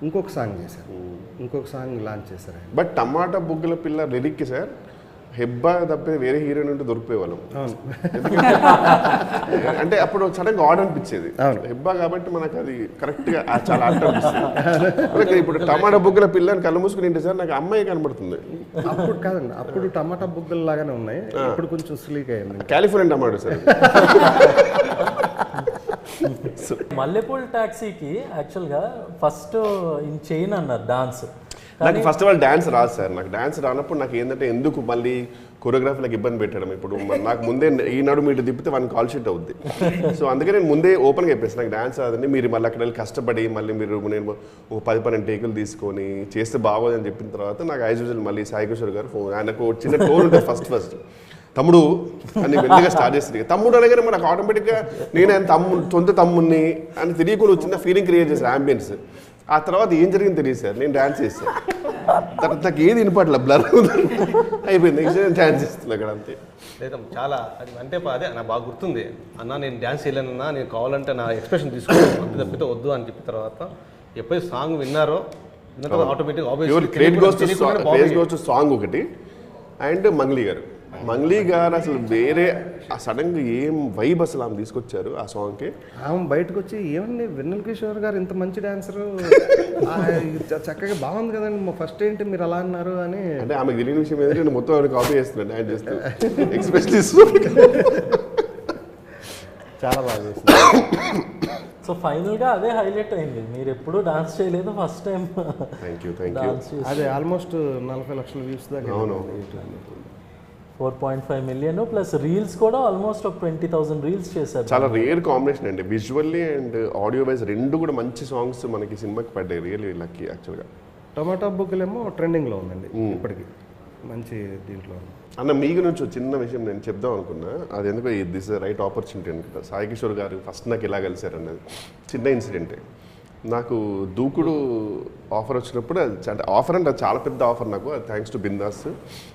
ఇంకొక సాంగ్ చేశారు, ఇంకొక సాంగ్ లాంచ్ చేశారు. బట్ టమాటా బుగ్గల పిల్ల లిరిక్కి సార్ హెబ్బా తప్పే వేరే హీరోయిన్ ఉంటే దొరికిపోయేవాళ్ళం. అంటే అప్పుడు సడన్గా ఆర్డర్ అనిపించేది హెబ్బా కాబట్టి మనకు అది కరెక్ట్గా చాలా ఆర్డర్ అనిపిస్తుంది. ఇప్పుడు టమాటా బుగ్గల పిల్లని కళ్ళు మూసుకుని ఏంటి సార్ నాకు అమ్మాయి కనబడుతుంది. అప్పుడు కాదండి, అప్పుడు టమాటా బుగ్గలు లాగానే ఉన్నాయి, ఇప్పుడు కొంచెం స్లీక్ అయింది. California tomato sir. మల్లెపూల్ టాక్సీకి యాక్చువల్గా ఫస్ట్ ఇన్ చైన్ అన్నారు డాన్స్. నాకు ఫస్ట్ ఆఫ్ ఆల్ డాన్స్ రాదు సార్. నాకు డాన్స్ రానప్పుడు నాకు ఏంటంటే ఎందుకు మళ్ళీ కొరియోగ్రాఫీలకు ఇబ్బంది పెట్టడం. ఇప్పుడు నాకు ముందే ఈ నడుము ఇటు తిప్పితే 1 కాల్ షీట్ అవుద్ది. సో అందుకే నేను ముందే ఓపెన్గా చెప్పేసి నాకు డాన్స్ రాదండి, మీరు మళ్ళీ అక్కడ వెళ్ళి కష్టపడి మళ్ళీ నేను ఒక 10-12 టేకులు తీసుకొని చేస్తే బాగోదని చెప్పిన తర్వాత నాకు యాజ్ యూజువల్ మళ్ళీ సాయి కిషోర్ గారు ఫోన్, ఆయనకు చిన్న టోన్ ఉంటుంది ఫస్ట్ తమ్ముడు అని మెల్లిగా స్టార్ట్ చేస్తుంది. తమ్ముడు అనగానే మనకు ఆటోమేటిక్గా నేను ఆయన సొంత తమ్ముడిని అని తెలియకుండా చిన్న ఫీలింగ్ క్రియేట్ చేశాను, అంబియన్స్. ఆ తర్వాత ఏం జరిగింది తెలియదు సార్, నేను డ్యాన్స్ చేస్తాను. తర్వాత నాకు ఏది వినపట్ల బ్లర్ అయిపోయింది, నెక్స్ట్ నేను డ్యాన్స్ చేస్తున్నాను అక్కడ అంతే. లేదా చాలా అంటే అదే నాకు బాగా గుర్తుంది, అన్న నేను డ్యాన్స్ చేయలేనన్నా, నేను కావాలంటే నా ఎక్స్ప్రెషన్ తీసుకున్నాను అంతే తప్పితే వద్దు అని చెప్పిన తర్వాత ఎప్పుడైతే సాంగ్ విన్నారో ఆటోమేటిక్ సాంగ్ ఒకటి. అండ్ మంగ్లీ గారు అసలు వేరే సడన్గా ఏం వైబ్ అసలు ఆమె తీసుకొచ్చారు ఆ సాంగ్కి. ఆమె బయటకు వచ్చి ఏమండి వెన్నెల కిషోర్ గారు ఇంత మంచి డాన్సరు చక్కగా బాగుంది కదండి, ఫస్ట్ ఏంటి మీరు అలా అన్నారు అని. అంటే ఆమెకు తెలియని విషయం ఏంటంటే నేను మొత్తం ఆమె కాపీ చేస్తున్నాను డాన్స్ చేస్తాను ఎక్స్ప్రెషన్ చాలా బాగా చేస్తుంది. సో ఫైనల్గా అదే హైలైట్ అయింది, మీరు ఎప్పుడు డాన్స్ చేయలేదు, ఫస్ట్ టైం డాన్స్. అదే ఆల్మోస్ట్ 40 లక్షల వ్యూస్ దాకా. అవును, 4.5 మిలియన్ ప్లస్ రీల్స్ కూడా ఆల్మోస్ట్ ఒక 20,000 రీల్స్ చేశారు. చాలా రేర్ కాంబినేషన్ అండి, విజువల్లీ అండ్ ఆడియో వైజ్ రెండు కూడా మంచి సాంగ్స్ మనకి సినిమాకి పడ్డాయి. రియల్లీ లక్కీ యాక్చువల్గా. టమాటా బుగ్గలేమో ట్రెండింగ్లో ఉందండి ఇప్పటికి, మంచి దీంట్లో. అన్న మీ గురించి చిన్న విషయం నేను చెప్దాం అనుకున్నా, అది ఎందుకో దిస్ రైట్ ఆపర్చునిటీ అనుకుంటా. సాయి కిషోర్ గారు ఫస్ట్ నాకు ఎలా కలిశారు అన్నది చిన్న ఇన్సిడెంటే. నాకు దూకుడు ఆఫర్ వచ్చినప్పుడు అంటే ఆఫర్ అంటే చాలా పెద్ద ఆఫర్ నాకు, థ్యాంక్స్ టు బిందాస్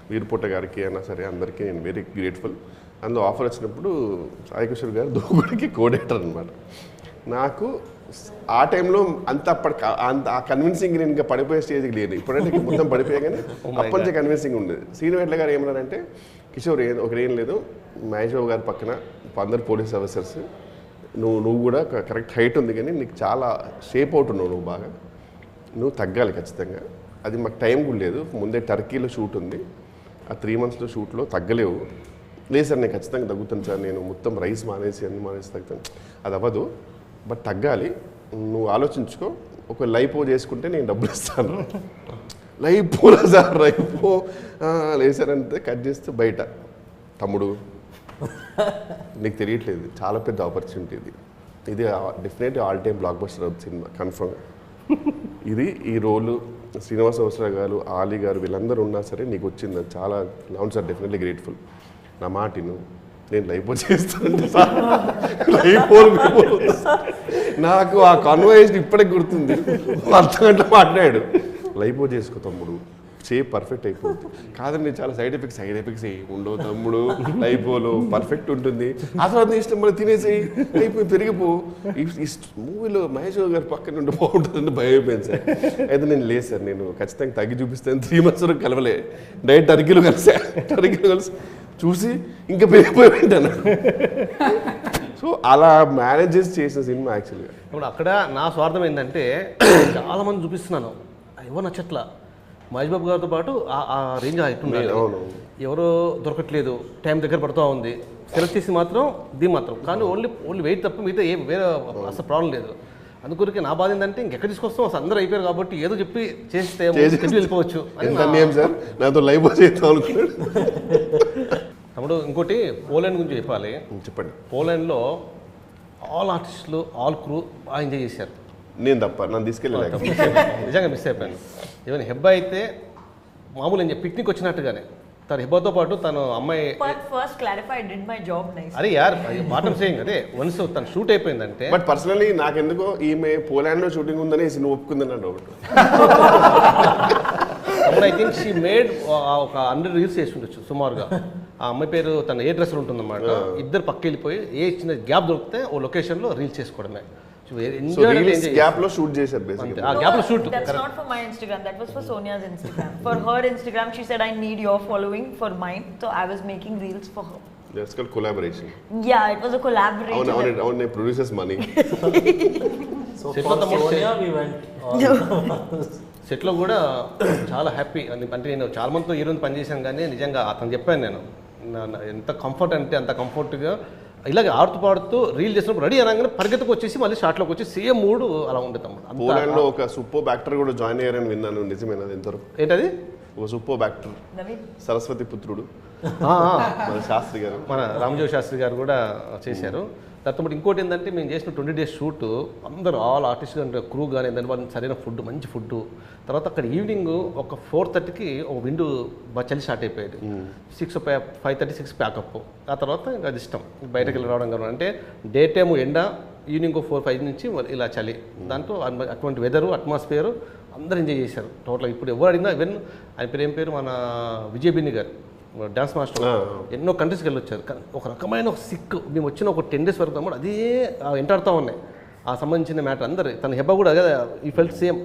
వీరపోట గారికి అయినా సరే అందరికీ నేను వెరీ గ్రేట్ఫుల్. అందులో ఆఫర్ వచ్చినప్పుడు సాయి కిషోర్ గారు దూకుడికి కోడేటర్ అనమాట. నాకు ఆ టైంలో అంత ఆ కన్విన్సింగ్ నేను ఇంకా పడిపోయే స్టేజ్కి లేదు, ఇప్పుడంటే మొత్తం పడిపోయా కానీ అప్పటి నుంచి కన్విన్సింగ్ ఉండేది. శ్రీనివాట్ల గారు ఏమన్నారంటే కిషోర్ ఒకరేం లేదు, మహేష్ బాబు గారి పక్కన అందరు పోలీస్ ఆఫీసర్స్, నువ్వు కూడా కరెక్ట్ హైట్ ఉంది కానీ నీకు చాలా షేప్ అవుట్ ఉన్నావు, నువ్వు బాగా నువ్వు తగ్గాలి ఖచ్చితంగా. అది మాకు టైం కూడా లేదు, ముందే టర్కీలో షూట్ ఉంది, ఆ 3 monthsలో షూట్లో తగ్గలేవు. లేదు సార్ నేను ఖచ్చితంగా తగ్గుతాను సార్, నేను మొత్తం రైస్ మానేసి అన్ని మానేసి తగ్గుతాను, అది అవ్వదు, బట్ తగ్గాలి, నువ్వు ఆలోచించుకో, ఒక లైపో చేసుకుంటే నేను డబ్బులు ఇస్తాను. లైపోలా సార్, లైపో లేదు సార్ అంటే కట్ చేస్తే బయట. తమ్ముడు నీకు తెలియట్లేదు, చాలా పెద్ద ఆపర్చునిటీ ఇది definitely all time block buster అవుతుంది సినిమా కన్ఫర్మ్గా. ఈ రోలు శ్రీనివాసరావు గారు, ఆలీ గారు వీళ్ళందరూ ఉన్నా సరే నీకు వచ్చింది చాలా. అవును సార్, డెఫినెట్లీ గ్రేట్ఫుల్. నా మాటిను, నేను లైపో చేస్తానంటే సార్ లైపో నాకు ఆ కాన్వర్సేషన్ ఇప్పటికి గుర్తుంది. అర్థగంట మాట్లాడాడు, లైపో చేసుకో తమ్ముడు, షేప్ పర్ఫెక్ట్ అయిపోతుంది. కాదండి చాలా సైడ్ ఎఫెక్ట్స్ ఉండవు తమ్ముడు, లైపోలో పర్ఫెక్ట్ ఉంటుంది, ఆ తర్వాత ఇష్టం మళ్ళీ తినేసి అయిపోయి పెరిగిపో. ఈ మూవీలో మహేష్ గారి పక్కన ఉండి బాగుంటుందంటే భయం అయిపోయింది సార్. అయితే నేను లేదు సార్, నేను ఖచ్చితంగా తగ్గి చూపిస్తాను. 3 months వరకు కలవలే, డైరెక్ట్ టర్కీలో కలిసి చూసి ఇంకా పెరిగిపోయి ఉంటాను. సో అలా మేనేజెస్ చేసిన సినిమా యాక్చువల్గా. ఇప్పుడు అక్కడ నా స్వార్థం ఏంటంటే చాలామంది చూపిస్తున్నాను, ఎవరు నచ్చట్లా. మహేష్ బాబు గారితో పాటు ఆ రేంజ్ హైట్ ఉండాలి, ఎవరో దొరకట్లేదు, టైం దగ్గర పడుతూ ఉంది. సెలెక్ట్ చేసి మాత్రం మాత్రం కానీ ఓన్లీ వెయిట్ తప్ప మిగతా వేరే అసలు ప్రాబ్లం లేదు. అందుకొరికి నా బాధ ఏంటంటే ఇంకెక్కడ తీసుకొస్తాం, అసలు అందరూ అయిపోయారు కాబట్టి ఏదో చెప్పి చేస్తే వెళ్ళిపోవచ్చు అని. సార్ నాతో లైవ్ చేస్తాం అనుకున్నాడు. తమ్ముడు ఇంకోటి పోలాండ్ గురించి చెప్పాలి. చెప్పండి. పోలాండ్లో ఆల్ ఆర్టిస్టులు ఆల్ క్రూ బాగా ఎంజాయ్ చేశారు. నేను తప్ప నన్ను తీసుకెళ్ళలేదు, నిజంగా మిస్ అయిపోయాను. ఈవెన్ హెబ్బా అయితే మామూలు పిక్నిక్ వచ్చినట్టుగానే తన హెబ్బాతో పాటు తను అమ్మాయి. But first clarify, I did my job nice. అరే యార్ బాటం సేయింగ్ అదే వన్స్ తను షూట్ అయిపోయిందంటే. బట్ పర్సనలీ నాకెందుకో ఈమె పోలాండ్లో షూటింగ్ ఉందని నువ్వు ఒప్పుకుందని అంటే ఒకటి. అప్పుడు ఐ థింక్ షీ మేడ్ ఒక 100 రీల్స్ చేసి ఉండొచ్చు సుమారుగా. ఆ అమ్మాయి పేరు తన ఏ డ్రెస్సర్ ఉంటుందన్నమాట. ఇద్దరు పక్క వెళ్ళిపోయి ఏ చిన్న గ్యాప్ దొరికితే ఓ లొకేషన్లో రీల్స్ చేసుకోవడమే. గ్యాప్ లో షూట్ చేశారు బేసికల్లీ. ఆ గ్యాప్ లో shoot. That's not for my Instagram, that was for Sonia's Instagram. For her Instagram she said I need your following for mine, so I was making reels for her. That's called collaboration. Yeah, it was a collaboration. On producers money. So for Sonia we went సెట్లో కూడా చాలా happy. అంటే నేను చాలా మందితో ఈ రోజు పనిచేశాను, కానీ నిజంగా అతను చెప్పాను నేను ఎంత కంఫర్ట్ అంటే అంత కంఫర్ట్గా ఇలాగే ఆడుతూ పాడుతూ రీల్ చేసినప్పుడు రెడీ అనగానే పరిగెత్తుకు వచ్చేసి మళ్ళీ షాట్లోకి వచ్చి సేమ్ మూడు అలా ఉండేది. పోలాండ్లో ఒక సూపర్ యాక్టర్ కూడా జాయిన్ అయ్యారని విన్నాను, నిజమేనా? ఎంతవరకు? ఏంటది? ఒక సూపర్ యాక్టర్ సరస్వతి పుత్రుడు మన శాస్త్రి గారు, మన రామజోగి శాస్త్రి గారు కూడా చేశారు. దాంతో ఇంకోటి ఏంటంటే మేము చేసిన 20 days షూట్ అందరూ ఆల్ ఆర్టిస్ట్ అంటే క్రూ కానీ ఏంటంటే వాళ్ళకి సరైన ఫుడ్, మంచి ఫుడ్. తర్వాత అక్కడ ఈవినింగ్ ఒక 4:30కి ఒక విండు బాగా చలి స్టార్ట్ అయిపోయేది. 5:36 ప్యాకప్. ఆ తర్వాత ఇంకా అది ఇష్టం బయటకు వెళ్ళి రావడం కానీ. అంటే డే టైము ఎండ, ఈవినింగ్ 4-5 నుంచి ఇలా చలి. దాంట్లో అటువంటి వెదరు, అట్మాస్ఫియర్ అందరూ ఎంజాయ్ చేశారు టోటల్. ఇప్పుడు ఎవరు అడిగినా ఈవెన్ ఆయన పేరు ఏం పేరు, మన విజయ్ బిన్ని గారు డాన్స్ మాస్టర్, ఎన్నో కంట్రీస్కి వెళ్ళొచ్చారు. ఒక రకమైన సిక్ మేము వచ్చిన ఒక 10 days వరకు అన్నమాట అదే ఎంటాడుతూ ఉన్నాయి ఆ సంబంధించిన మ్యాటర్. అందరు తన హెబ్బా కూడా అదే ఈ ఫెల్ట్ సేమ్.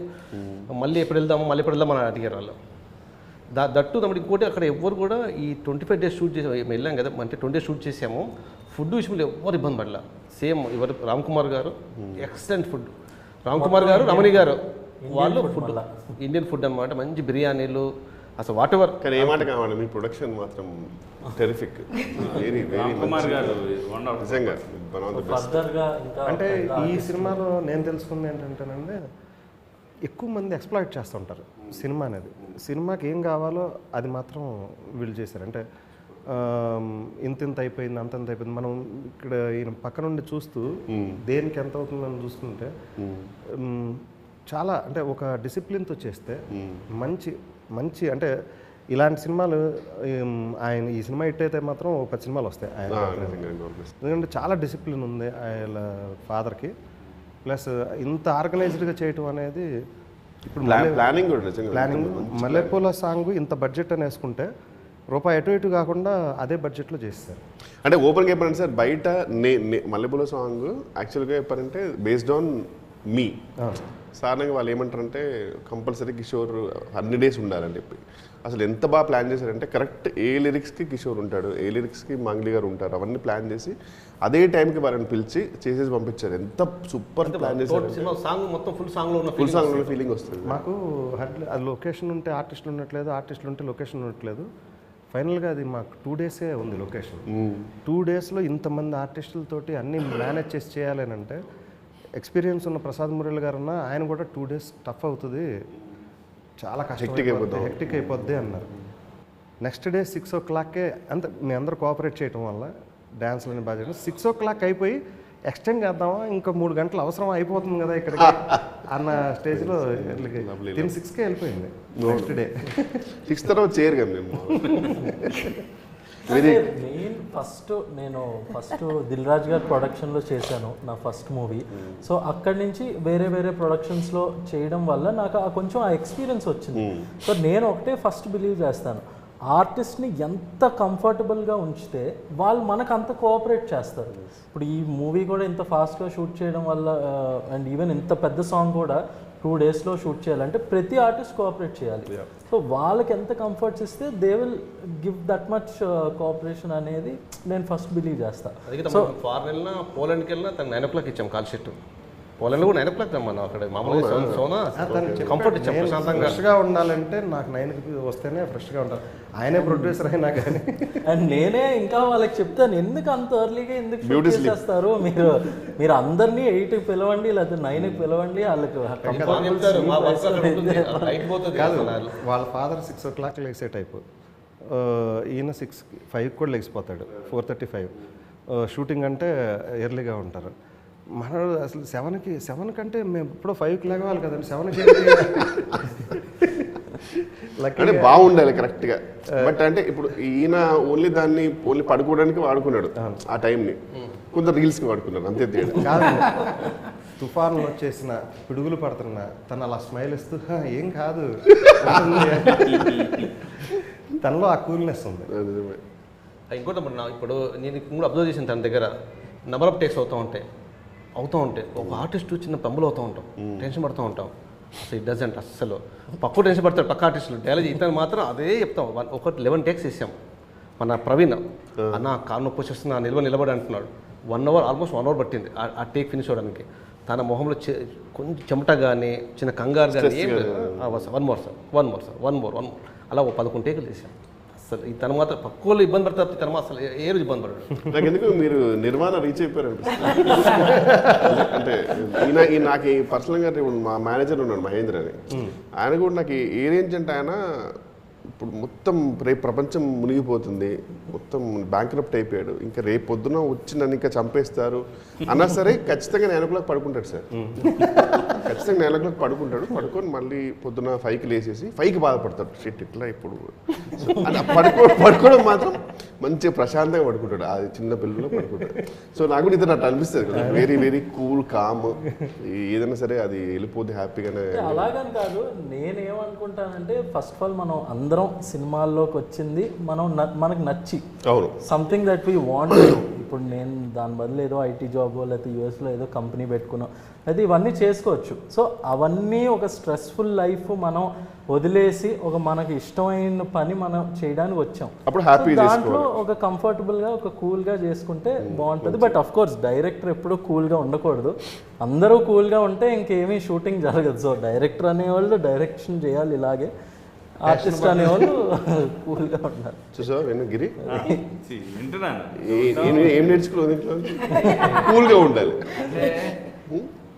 మళ్ళీ ఎప్పుడు వెళ్దాము అని అడిగారు వాళ్ళు. దట్టు తమ్ముడు ఇంకోటి అక్కడ ఎవరు కూడా ఈ 25 days షూట్ చేసి మేము వెళ్ళాం కదా, అంటే 20 days షూట్ చేసాము. ఫుడ్ విషయంలో ఎవరు ఇబ్బంది పడలా. సేమ్ ఎవరు రామ్ కుమార్ గారు ఎక్సలెంట్ ఫుడ్. రామ్ కుమార్ గారు, రమణి గారు వాళ్ళు ఫుడ్ ఇండియన్ ఫుడ్ అనమాట. మంచి బిర్యానీలు అసలు వాట్ ఎవర్. కానీ ఏమాట కావాలి, మీ ప్రొడక్షన్ మాత్రం టెరిఫిక్, వెరీ వెరీ కుమార్ గారు నిజంగా. అంటే ఈ సినిమాలో నేను తెలుసుకుంది ఏంటంటేనండి, ఎక్కువ మంది ఎక్స్ప్లాయిట్ చేస్తుంటారు సినిమా అనేది. సినిమాకి ఏం కావాలో అది మాత్రం వీళ్ళు చేశారు. అంటే ఇంత అయిపోయింది, అంతంత అయిపోయింది. మనం ఇక్కడ ఈయన పక్క నుండి చూస్తూ దేనికి ఎంత అవుతుందని చూస్తుంటే చాలా అంటే ఒక డిసిప్లిన్తో చేస్తే మంచి అంటే ఇలాంటి సినిమాలు ఆయన ఈ సినిమా హిట్ అయితే మాత్రం 10 సినిమాలు వస్తాయి ఆయన. ఎందుకంటే చాలా డిసిప్లిన్ ఉంది ఆయన ఫాదర్కి. ప్లస్ ఇంత ఆర్గనైజ్డ్గా చేయటం అనేది ఇప్పుడు ప్లానింగ్ మల్లెపూల సాంగ్ ఇంత బడ్జెట్ అని వేసుకుంటే రూపాయి అటు ఇటు కాకుండా అదే బడ్జెట్లో చేస్తారు. అంటే ఓపెన్గా చెప్పారంటే సార్, బయట మల్లెపూల సాంగ్ యాక్చువల్గా చెప్పారంటే బేస్డ్ ఆన్ మీ. సాధారణంగా వాళ్ళు ఏమంటారంటే కంపల్సరీ కిషోర్ అన్ని డేస్ ఉండాలని చెప్పి. అసలు ఎంత బాగా ప్లాన్ చేశారంటే కరెక్ట్ ఏ లిరిక్స్కి కిషోర్ ఉంటాడు, ఏ లిరిక్స్కి మంగ్లీ గారు ఉంటారు, అవన్నీ ప్లాన్ చేసి అదే టైంకి వాళ్ళని పిలిచి చేసేసి పంపించారు. ఎంత సూపర్ ప్లాన్ చేశారు. సాంగ్ మొత్తం ఫుల్ సాంగ్లో ఉన్న ఫీలింగ్ వస్తుంది మాకు. అది లొకేషన్ ఉంటే ఆర్టిస్టులు ఉండట్లేదు, ఆర్టిస్టులు ఉంటే లొకేషన్ ఉండట్లేదు. ఫైనల్గా అది మాకు 2 days ఉంది లొకేషన్. 2 daysలో ఇంతమంది ఆర్టిస్టులతోటి అన్నీ మేనేజ్ చేసి చేయాలని ఎక్స్పీరియన్స్ ఉన్న ప్రసాద్ మురళి గారు అన్న ఆయన కూడా 2 days టఫ్ అవుతుంది, చాలా కష్టం, హెక్టిక్ అయిపోద్ది అన్నారు. నెక్స్ట్ డే 6 o'clock అంత మీ అందరూ కోఆపరేట్ చేయడం వల్ల డ్యాన్స్లని బాగా చేయడం. 6 o'clock అయిపోయి ఎక్స్టెండ్ చేద్దామా, ఇంకా 3 గంటలు అవసరం అయిపోతుంది కదా ఇక్కడికి అన్న స్టేజ్లో 6కే వెళ్ళిపోయింది. నెక్స్ట్ డే 6 తర్వాత చేయరు కదా మేము. మెయిన్ నేను ఫస్ట్ దిల్ రాజు గారి ప్రొడక్షన్లో చేశాను నా ఫస్ట్ మూవీ. సో అక్కడి నుంచి వేరే ప్రొడక్షన్స్లో చేయడం వల్ల నాకు కొంచెం ఆ ఎక్స్పీరియన్స్ వచ్చింది. సో నేను ఒకటే ఫస్ట్ బిలీవ్ చేస్తాను, ఆర్టిస్ట్ని ఎంత కంఫర్టబుల్గా ఉంచితే వాళ్ళు మనకు అంత కోఆపరేట్ చేస్తారు. ఇప్పుడు ఈ మూవీ కూడా ఇంత ఫాస్ట్గా షూట్ చేయడం వల్ల అండ్ ఈవెన్ ఇంత పెద్ద సాంగ్ కూడా 2 daysలో షూట్ చేయాలంటే ప్రతి ఆర్టిస్ట్ కోఆపరేట్ చేయాలి. సో వాళ్ళకి ఎంత కంఫర్ట్స్ ఇస్తే they will give that much cooperation అనేది నేను ఫస్ట్ బిలీవ్ చేస్తాను. సో ఫారెన్ వెళ్ళినా పోలాండ్కి వెళ్ళినా తను 9 o'clock ఇచ్చాం కాల్ షీట్. పోలాండ్లో కూడా 9 o'clock రమ్మన్నా అక్కడ మామూలుగా సోనా కంఫర్ట్ ఇచ్చాం ప్రశాంతంగా. ఫ్రెష్గా ఉండాలంటే నాకు 9కి వస్తేనే ఫ్రెష్గా ఉంటాను. ఆయనే ప్రొడ్యూసర్ అయినా కానీ అండ్ నేనే ఇంకా వాళ్ళకి చెప్తాను, ఎందుకు అంత ఎర్లీగా ఎందుకు షూట్ చేసేస్తారు, మీరు అందరినీ 8కి పిలవండి లేకపోతే 9కి పిలవండి, వాళ్ళకి కాదు. వాళ్ళ ఫాదర్ 6 o'clock లేసే టైపు, ఈయన 5కి కూడా లేచిపోతాడు, 4:35. షూటింగ్ అంటే ఎర్లీగా ఉంటారు. మన అసలు 7 కంటే మేము ఇప్పుడు 5కి లేవాలి కదండి, 7కి అంటే బాగుండాలి కరెక్ట్గా. బట్ అంటే ఇప్పుడు ఈయన ఓన్లీ పడుకోవడానికి వాడుకున్నాడు ఆ టైంని, కొంత రీల్స్కి వాడుకున్నాడు అంతే తేడా. కాదు, తుఫాన్లు వచ్చేసిన పిడుగులు పడుతున్నా తను అలా స్మైల్ ఇస్తూ ఏం కాదు తనలో ఆ కూల్నెస్ ఉంది. ఇంకోటి ఇప్పుడు నేను కూడా అబ్జర్వ్ చేసిన తన దగ్గర నెంబర్ ఆఫ్ టేక్స్ అవుతూ ఉంటాయి ఒక ఆర్టిస్ట్ చిన్న పంబులు అవుతూ ఉంటాం, టెన్షన్ పడుతూ ఉంటాం. అసలు ఇట్ డజంట్ అస్సలు పక్కు టెన్షన్ పడతాడు పక్క ఆర్టిస్టులు. డైలాగ్ ఇంత మాత్రం అదే చెప్తాం. ఒక 11 takes ఇస్తాం. మన ప్రవీణ్ అన్న కారు నొప్పి వచ్చేస్తున్నా నిలబడి అంటున్నాడు. 1 hour ఆల్మోస్ట్ 1 hour పట్టింది ఆ టేక్ ఫినిష్ అవ్వడానికి. తన మొహంలో కొంచెం చెమట కానీ చిన్న కంగారు కానీ వన్ మోర్ అలా 11 takes చేసాం. అసలు తన మాత్రం పక్క వాళ్ళు ఇబ్బంది పడతారు, తన అసలు ఏ రోజు ఇబ్బంది పడతాడు. నాకు ఎందుకు మీరు నిర్మాణ రీచ్ అయిపోయారు అంటే నాకు పర్సనల్గా మా మేనేజర్ ఉన్నాడు మహేంద్ర అని, ఆయన కూడా నాకు ఏ రేంజ్ అంటే ఆయన ఇప్పుడు మొత్తం రేపు ప్రపంచం మునిగిపోతుంది, మొత్తం బ్యాంక్రప్ట్ అయిపోయాడు, ఇంకా రేపు పొద్దున వచ్చి నన్ను ఇంకా చంపేస్తారు అన్నా సరే ఖచ్చితంగా 9 o'clock పడుకుంటాడు సార్. ఖచ్చితంగా 9 o'clock పడుకొని మళ్ళీ పొద్దున 5కి లేచేసి 5కి బాధపడతాడు. షిట్ ఇట్లా ఇప్పుడు అలా పడుకోవడం మాత్రం మంచిగా ప్రశాంతంగా పడుకుంటాడు, అది చిన్న పిల్లలు పడుకుంటాడు. సో నాకు కూడా ఇతను అట్లా అనిపిస్తుంది కదా, వెరీ వెరీ కూల్ కామ్, ఏదైనా సరే అది వెళ్ళిపోద్ది హ్యాపీగానే. అలాగని కాదు, నేనేమనుకుంటానంటే ఫస్ట్ ఆఫ్ ఆల్ మనం అందరం సినిమాల్లోకి వచ్చింది మనకు నచ్చి సంథింగ్ దట్ వీ వాంట్. ఇప్పుడు నేను దాని బదులు ఏదో ఐటీ జాబ్ లేకపోతే యూఎస్లో ఏదో కంపెనీ పెట్టుకున్నాం, అయితే ఇవన్నీ చేసుకోవచ్చు. సో అవన్నీ ఒక స్ట్రెస్ఫుల్ లైఫ్ మనం వదిలేసి ఒక మనకి ఇష్టమైన పని మనం చేయడానికి వచ్చాం. దాంట్లో ఒక కంఫర్టబుల్గా ఒక కూల్గా చేసుకుంటే బాగుంటుంది. బట్ అఫ్ కోర్స్ డైరెక్టర్ ఎప్పుడూ కూల్గా ఉండకూడదు. అందరూ కూల్గా ఉంటే ఇంకేమీ షూటింగ్ జరగదు. సో డైరెక్టర్ అనేవాళ్ళు డైరెక్షన్ చేయాలి, ఇలాగే ఆర్టిస్ట్ అనేవాళ్ళు కూల్గా ఉండాలి. చూసా గిరి వింటున్నాను, ఏం నేర్చుకున్నావు ఇంట్లో? కూల్గా ఉండాలి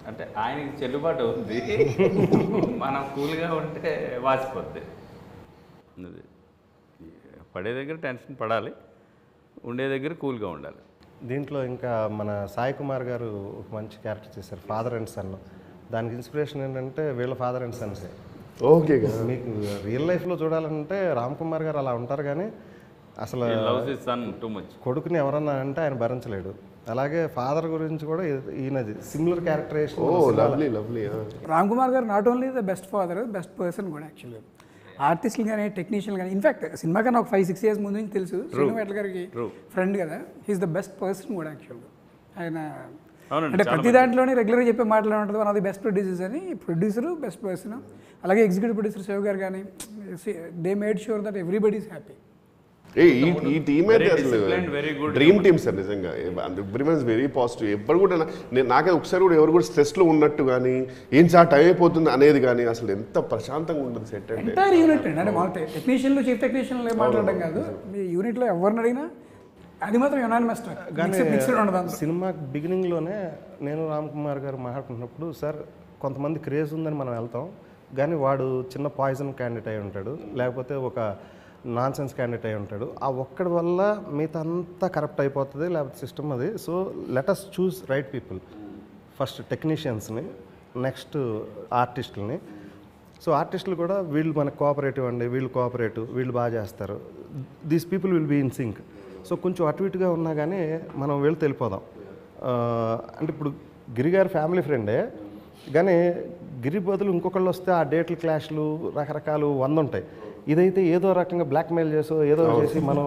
అంటే ఆయనకి చెల్లుబాటు ఉంది, మనం కూల్గా ఉంటే వాసిపోద్ది. పడే దగ్గర టెన్షన్ పడాలి, ఉండే దగ్గర కూల్గా ఉండాలి. దీంట్లో ఇంకా మన సాయి కుమార్ గారు ఒక మంచి క్యారెక్టర్ చేశారు, ఫాదర్ అండ్ సన్. దానికి ఇన్స్పిరేషన్ ఏంటంటే వీళ్ళ ఫాదర్ అండ్ సన్సే. ఓకే, మీకు రియల్ లైఫ్లో చూడాలంటే రామ్ కుమార్ గారు అలా ఉంటారు, కానీ అసలు కొడుకుని ఎవరన్నా అంటే ఆయన భరించలేడు. అలాగే ఫాదర్ గురించి కూడా ఈయనది సిమిలర్ క్యారెక్టరైజేషన్. రామ్ కుమార్ గారు not only the best father, best person కూడా. యాక్చువల్గా ఆర్టిస్టులు కానీ టెక్నీషియన్ కానీ, ఇన్ఫాక్ట్ సినిమా కన్నా ఒక 5-6 years ముందు నుంచి తెలుసు, శ్రీను గారికి ఫ్రెండ్ కదా, హీస్ ద బెస్ట్ పర్సన్ కూడా. యాక్చువల్గా ఆయన అంటే ప్రతి దాంట్లోనే రెగ్యులర్గా చెప్పే మాటలు ఉంటుంది, one of the best producers అని. Producer, best person. అలాగే ఎగ్జిక్యూటివ్ ప్రొడ్యూసర్ శివ గారు కానీ, they made sure that everybody is happy. ఈ టీమ్ అయితే అసలు డ్రీమ్ టీమ్ సార్, నిజంగా ఎవ్రీవన్ ఇస్ వెరీ పాజిటివ్. ఎప్పుడు కూడా నాకైతే ఒకసారి కూడా ఎవరు కూడా స్ట్రెస్లో ఉన్నట్టు కానీ, ఏం చాలా టైం అయిపోతుంది అనేది కానీ, అసలు ఎంత ప్రశాంతంగా ఉంటుంది సెట్ అంటే. ఎంటైర్ యూనిట్ అండి, అంటే మా టెక్నీషియన్లు, చీఫ్ టెక్నీషియన్లు మాట్లాడడం కాదు, మీ యూనిట్లో ఎవరిని అడిగినా అది మాత్రం యునానిమస్. కానీ సినిమా బిగినింగ్లోనే నేను రామ్ కుమార్ గారు మాట్లాడుకున్నప్పుడు, సార్ కొంతమంది క్రేజ్ ఉందని మనం వెళ్తాం, కానీ వాడు చిన్న పాయిజన్ క్యాండిడేట్ అయి ఉంటాడు, లేకపోతే ఒక నాన్ సెన్స్ క్యాండిడేట్ అయి ఉంటాడు. ఆ ఒక్కడి వల్ల మిగతా అంతా కరప్ట్ అయిపోతుంది, లేకపోతే సిస్టమ్ అది. So let us choose right people, first టెక్నీషియన్స్ని, నెక్స్ట్ ఆర్టిస్టులని. సో ఆర్టిస్టులు కూడా వీళ్ళు మనకు కోఆపరేటివ్ అండి, వీళ్ళు కోఆపరేటివ్, వీళ్ళు బాగా చేస్తారు, these people will be in sync. So కొంచెం అటు ఇటుగా ఉన్నా కానీ మనం వెళ్తే వెళ్ళిపోదాం. అంటే ఇప్పుడు గిరిగారి ఫ్యామిలీ ఫ్రెండే, కానీ గిరి బదులు ఇంకొకళ్ళు వస్తే ఆ డేట్ల క్లాష్లు రకరకాలు 100 ఉంటాయి. ఇదైతే ఏదో రకంగా బ్లాక్మెయిల్ చేసో ఏదో చేసి మనం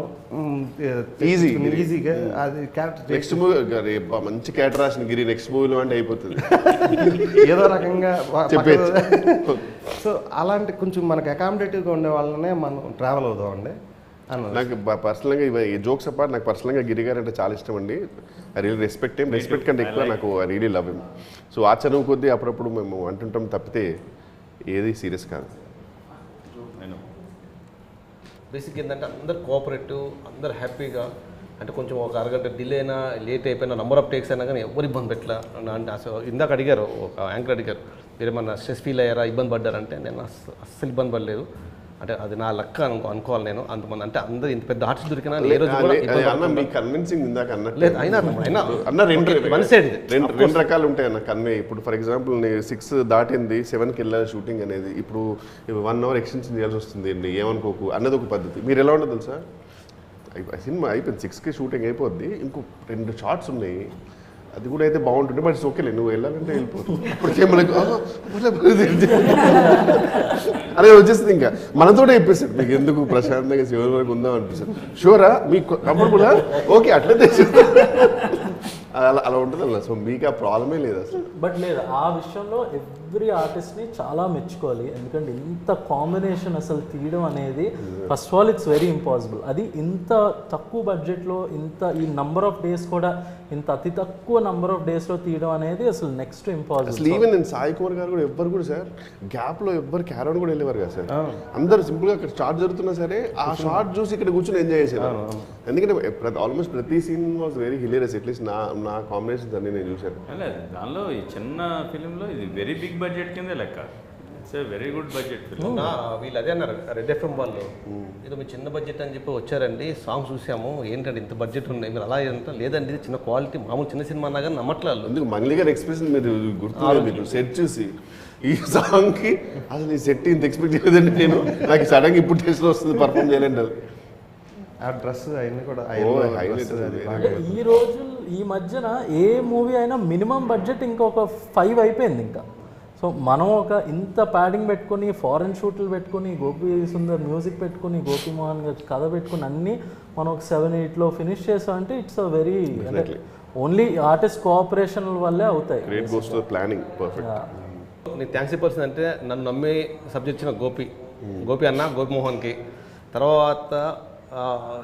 ఈజీగా అది క్యారెక్టర్ నెక్స్ట్ మూవీ మంచి క్యారెక్టర్ రాసిన గిరి నెక్స్ట్ మూవీలో అంటే అయిపోతుంది ఏదో రకంగా చెప్పేది. సో అలాంటి కొంచెం మనకు అకామిడేటివ్గా ఉండే వాళ్ళనే మనం ట్రావెల్ అవుదామండి అన్నది. నాకు పర్సనల్గా ఈ జోక్స్ అపార్ట్ నాకు పర్సనల్గా గిరి గారు అంటే చాలా ఇష్టం అండి. ఐ రియల్ రెస్పెక్ట్ కంటే ఎక్కువ నాకు I really love him. So ఆ చదువు కొద్దీ అప్పుడప్పుడు మేము అంటుంటాం తప్పితే ఏది సీరియస్ కాదు. బేసిక్ ఏంటంటే అందరు కోఆపరేటివ్, అందరు హ్యాపీగా, అంటే కొంచెం ఒక అరగంట డిలే అయినా లేట్ అయిపోయినా నెంబర్ ఆఫ్ టేక్స్ అయినా కానీ ఎవరు ఇబ్బంది పెట్టలే. అంటే అసలు ఇందాక అడిగారు, ఒక యాంకర్ అడిగారు, మీరు ఏమన్నా స్ట్రెస్ ఫీల్ అయ్యారా, ఇబ్బంది పడ్డారంటే నేను అస్సలు ఇబ్బంది పడలేదు. అంటే అది నా లక్క అనుకోవాలి నేను. అంతమంది అంటే అందరూ ఇంత పెద్ద ఆర్టిస్ట్ దొరికినా ఏ రోజు కూడా ఇబ్బంది అన్న మీ కన్విన్సింగ్ ఇందాక అన్నట్టు లేదు. అయినా అన్న వన్ సైడ్ రెండు రకాలు ఉంటాయి అన్న కన్వే. ఇప్పుడు ఫర్ ఎగ్జాంపుల్ నేను 6 దాటింది 7కి వెళ్ళాలి షూటింగ్ అనేది, ఇప్పుడు 1 అవర్ ఎక్స్టెన్షన్ చేయాల్సి వస్తుంది అండి, ఏమనుకోకు అన్నది ఒక పద్ధతి. మీరు ఎలా ఉండదు తెలుసా, సినిమా అయిపోయింది 6కి షూటింగ్ అయిపోద్ది, ఇంకో 2 షార్ట్స్ ఉన్నాయి, అది కూడా అయితే బాగుంటుంది, బట్ ఓకేలే నువ్వు వెళ్ళాలంటే వెళ్ళిపోతుంది. ఇప్పటికే మనకు అదే వచ్చేస్తుంది, ఇంకా మనతోనే చెప్పేస్తాడు మీకు ఎందుకు ప్రశాంతంగా చివరి వరకు ఉందాం అనిపిస్తుంది. షూరా మీకు కంఫర్టబుల్ ఓకే అట్లయితే అలా ఉంటుంది అన్న. సో మీకు ఆ ప్రాబ్లమే లేదు అసలు. బట్ లేదు, ఆ విషయంలో ఎవ్రీ ఆర్టిస్ట్ని చాలా మెచ్చుకోవాలి. ఎందుకంటే ఇంత కాంబినేషన్ అసలు తీయడం అనేది first of all it's very impossible. అది ఇంత తక్కువ బడ్జెట్లో ఈ నంబర్ ఆఫ్ డేస్ కూడా ఇంత అతి తక్కువ నంబర్ ఆఫ్ డేస్లో తీయడం అనేది అసలు నెక్స్ట్ ఇంపాసిబుల్. అసలు ఈవెన్ నేను సాయి కుమార్ గారు కూడా ఎవ్వరు కూడా సార్ గ్యాప్లో ఎవ్వరు క్యారౌన్ కూడా వెళ్ళేవారు కదా సార్. అందరూ సింపుల్గా అక్కడ షార్ట్ జరుగుతున్నా సరే ఆ షార్ట్ చూసి ఇక్కడ కూర్చొని ఎంజాయ్ చేసేవారు. ఎందుకంటే ఆల్మోస్ట్ ప్రతి scene was very hilarious. At least నా కాంబినేషన్స్ అన్ని నేను చూశాను. దానిలో ఈ చిన్న ఫిలింలో ఇది వెరీ బిగ్ బడ్జెట్ కిందే లెక్క. It's very good budget film. వీళ్ళు అదే అన్నారు రెడ్ ఎఫ్ఎం వాళ్ళు, ఏదో మీ చిన్న బడ్జెట్ అని చెప్పి వచ్చారండి, సాంగ్ చూసాము, ఏంటంటే ఇంత బడ్జెట్ ఉన్నాయి మీరు అలా ఎంత లేదండి, ఇది చిన్న క్వాలిటీ మామూలు చిన్న సినిమా అన్నా కానీ నమ్మట్లేదు. ఎందుకు మంగ్లీ గారి ఎక్స్ప్రెషన్ మీరు గుర్తు మీరు సెట్ చూసి ఈ సాంగ్కి అసలు ఈ సెట్ ఇంత ఎక్స్పెక్ట్ చేయలేదండి నేను, నాకు సడన్గా ఇప్పుడు టెస్ట్లో వస్తుంది పర్ఫామ్ చేయాలండి. ఆ డ్రెస్ అవన్నీ కూడా ఈ రోజు ఈ మధ్యన ఏ మూవీ అయినా మినిమం బడ్జెట్ ఇంకొక 5 అయిపోయింది ఇంకా. సో మనం ఒక ఇంత ప్యాడింగ్ పెట్టుకొని ఫారెన్ షూట్లు పెట్టుకొని గోపి సుందర్ మ్యూజిక్ పెట్టుకొని గోపి మోహన్ గారి కథ పెట్టుకుని అన్నీ మనం ఒక 7-8లో ఫినిష్ చేసామంటే ఇట్స్ అ వెరీ అంటే ఓన్లీ ఆర్టిస్ట్ కోఆపరేషన్ వల్లే అవుతాయి. Planning perfect. నేను థ్యాంక్స్ చెప్పాల్సింది అంటే నన్ను నమ్మే సబ్జెక్ట్ ఇచ్చిన గోపి అన్న, గోపి మోహన్కి. తర్వాత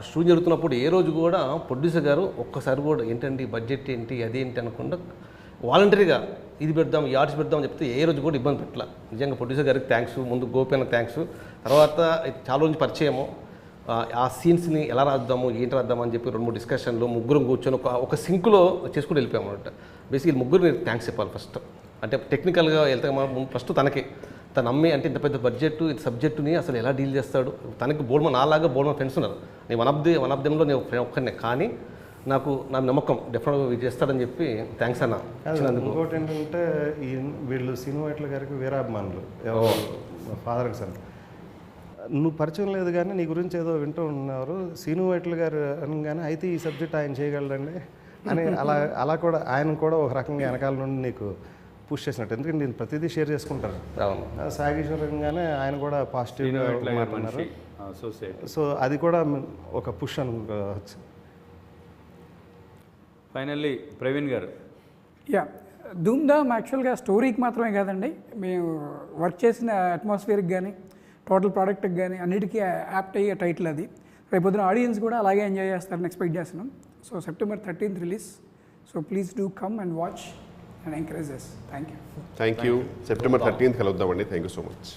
షూట్ జరుగుతున్నప్పుడు ఏ రోజు కూడా ప్రొడ్యూసర్ గారు ఒక్కసారి కూడా ఏంటండి బడ్జెట్ ఏంటి అదేంటి అనకుండా వాలంటరీగా ఇది పెడదాం ఈ ఆర్ట్స్ పెడదాం చెప్తే ఏ రోజు కూడా ఇబ్బంది పెట్టలే. నిజంగా ప్రొడ్యూసర్ గారికి థ్యాంక్స్, ముందు గోపి అన్న థ్యాంక్స్. తర్వాత చాలా రోజు పరిచయము, ఆ సీన్స్ని ఎలా రాద్దాము ఏంటి రాద్దాము అని చెప్పి 2-3 డిస్కషన్లు ముగ్గురం కూర్చొని ఒక సింక్లో చేసుకుని వెళ్ళిపోయాము అనమాట. బేసిక్గా ముగ్గురు నేను థ్యాంక్స్ చెప్పాలి ఫస్ట్. అంటే టెక్నికల్గా వెళ్తే ఫస్ట్ తనకి తను అమ్మి అంటే ఇంత పెద్ద బడ్జెట్ ఇది సబ్జెక్టుని అసలు ఎలా డీల్ చేస్తాడు. తనకి నాలాగా బోల్డ్ ఫ్రెండ్స్ ఉన్నారు, నేను వన్ ఆఫ్ దెమ్లో నేను ఒక్కనే, కానీ నా నమ్మకం డెఫినెట్గా చేస్తాడని చెప్పి థ్యాంక్స్ అన్న. ఇంకోటి ఏంటంటే వీళ్ళు శ్రీను గారికి వీరాభిమానులు, ఫాదర్కి సార్ నువ్వు పరిచయం లేదు కానీ నీ గురించి ఏదో వింటూ ఉన్నారు, శ్రీను గారు అనగానే అయితే ఈ సబ్జెక్ట్ ఆయన చేయగలడండి అని అలా కూడా ఆయన కూడా ఒక రకంగా వెనకాల నుండి నీకు పుష్ చేసినట్టు. ఎందుకంటే నేను ప్రతిదీ షేర్ చేసుకుంటాను. సాగిశ్వరంగానే ఆయన కూడా పాజిటివ్గా మాట్లాడినారు. సో అది కూడా ఒక పుష్ అనుకోవచ్చు. ఫైనల్లీ ప్రవీణ్ గారు. యా, ధూమ్ధామ్ యాక్చువల్గా స్టోరీకి మాత్రమే కాదండి, మేము వర్క్ చేసిన అట్మాస్ఫియర్కి కానీ టోటల్ ప్రోడక్ట్కి కానీ అన్నిటికీ యాప్ట్ అయ్యే టైటిల్ అది. రేపొద్దున ఆడియన్స్ కూడా అలాగే ఎంజాయ్ చేస్తారని ఎక్స్పెక్ట్ చేస్తున్నాం. So September 13th release. So please do come and watch and encourage us. Thank you. September 13th కలుద్దామండి. Thank you so much.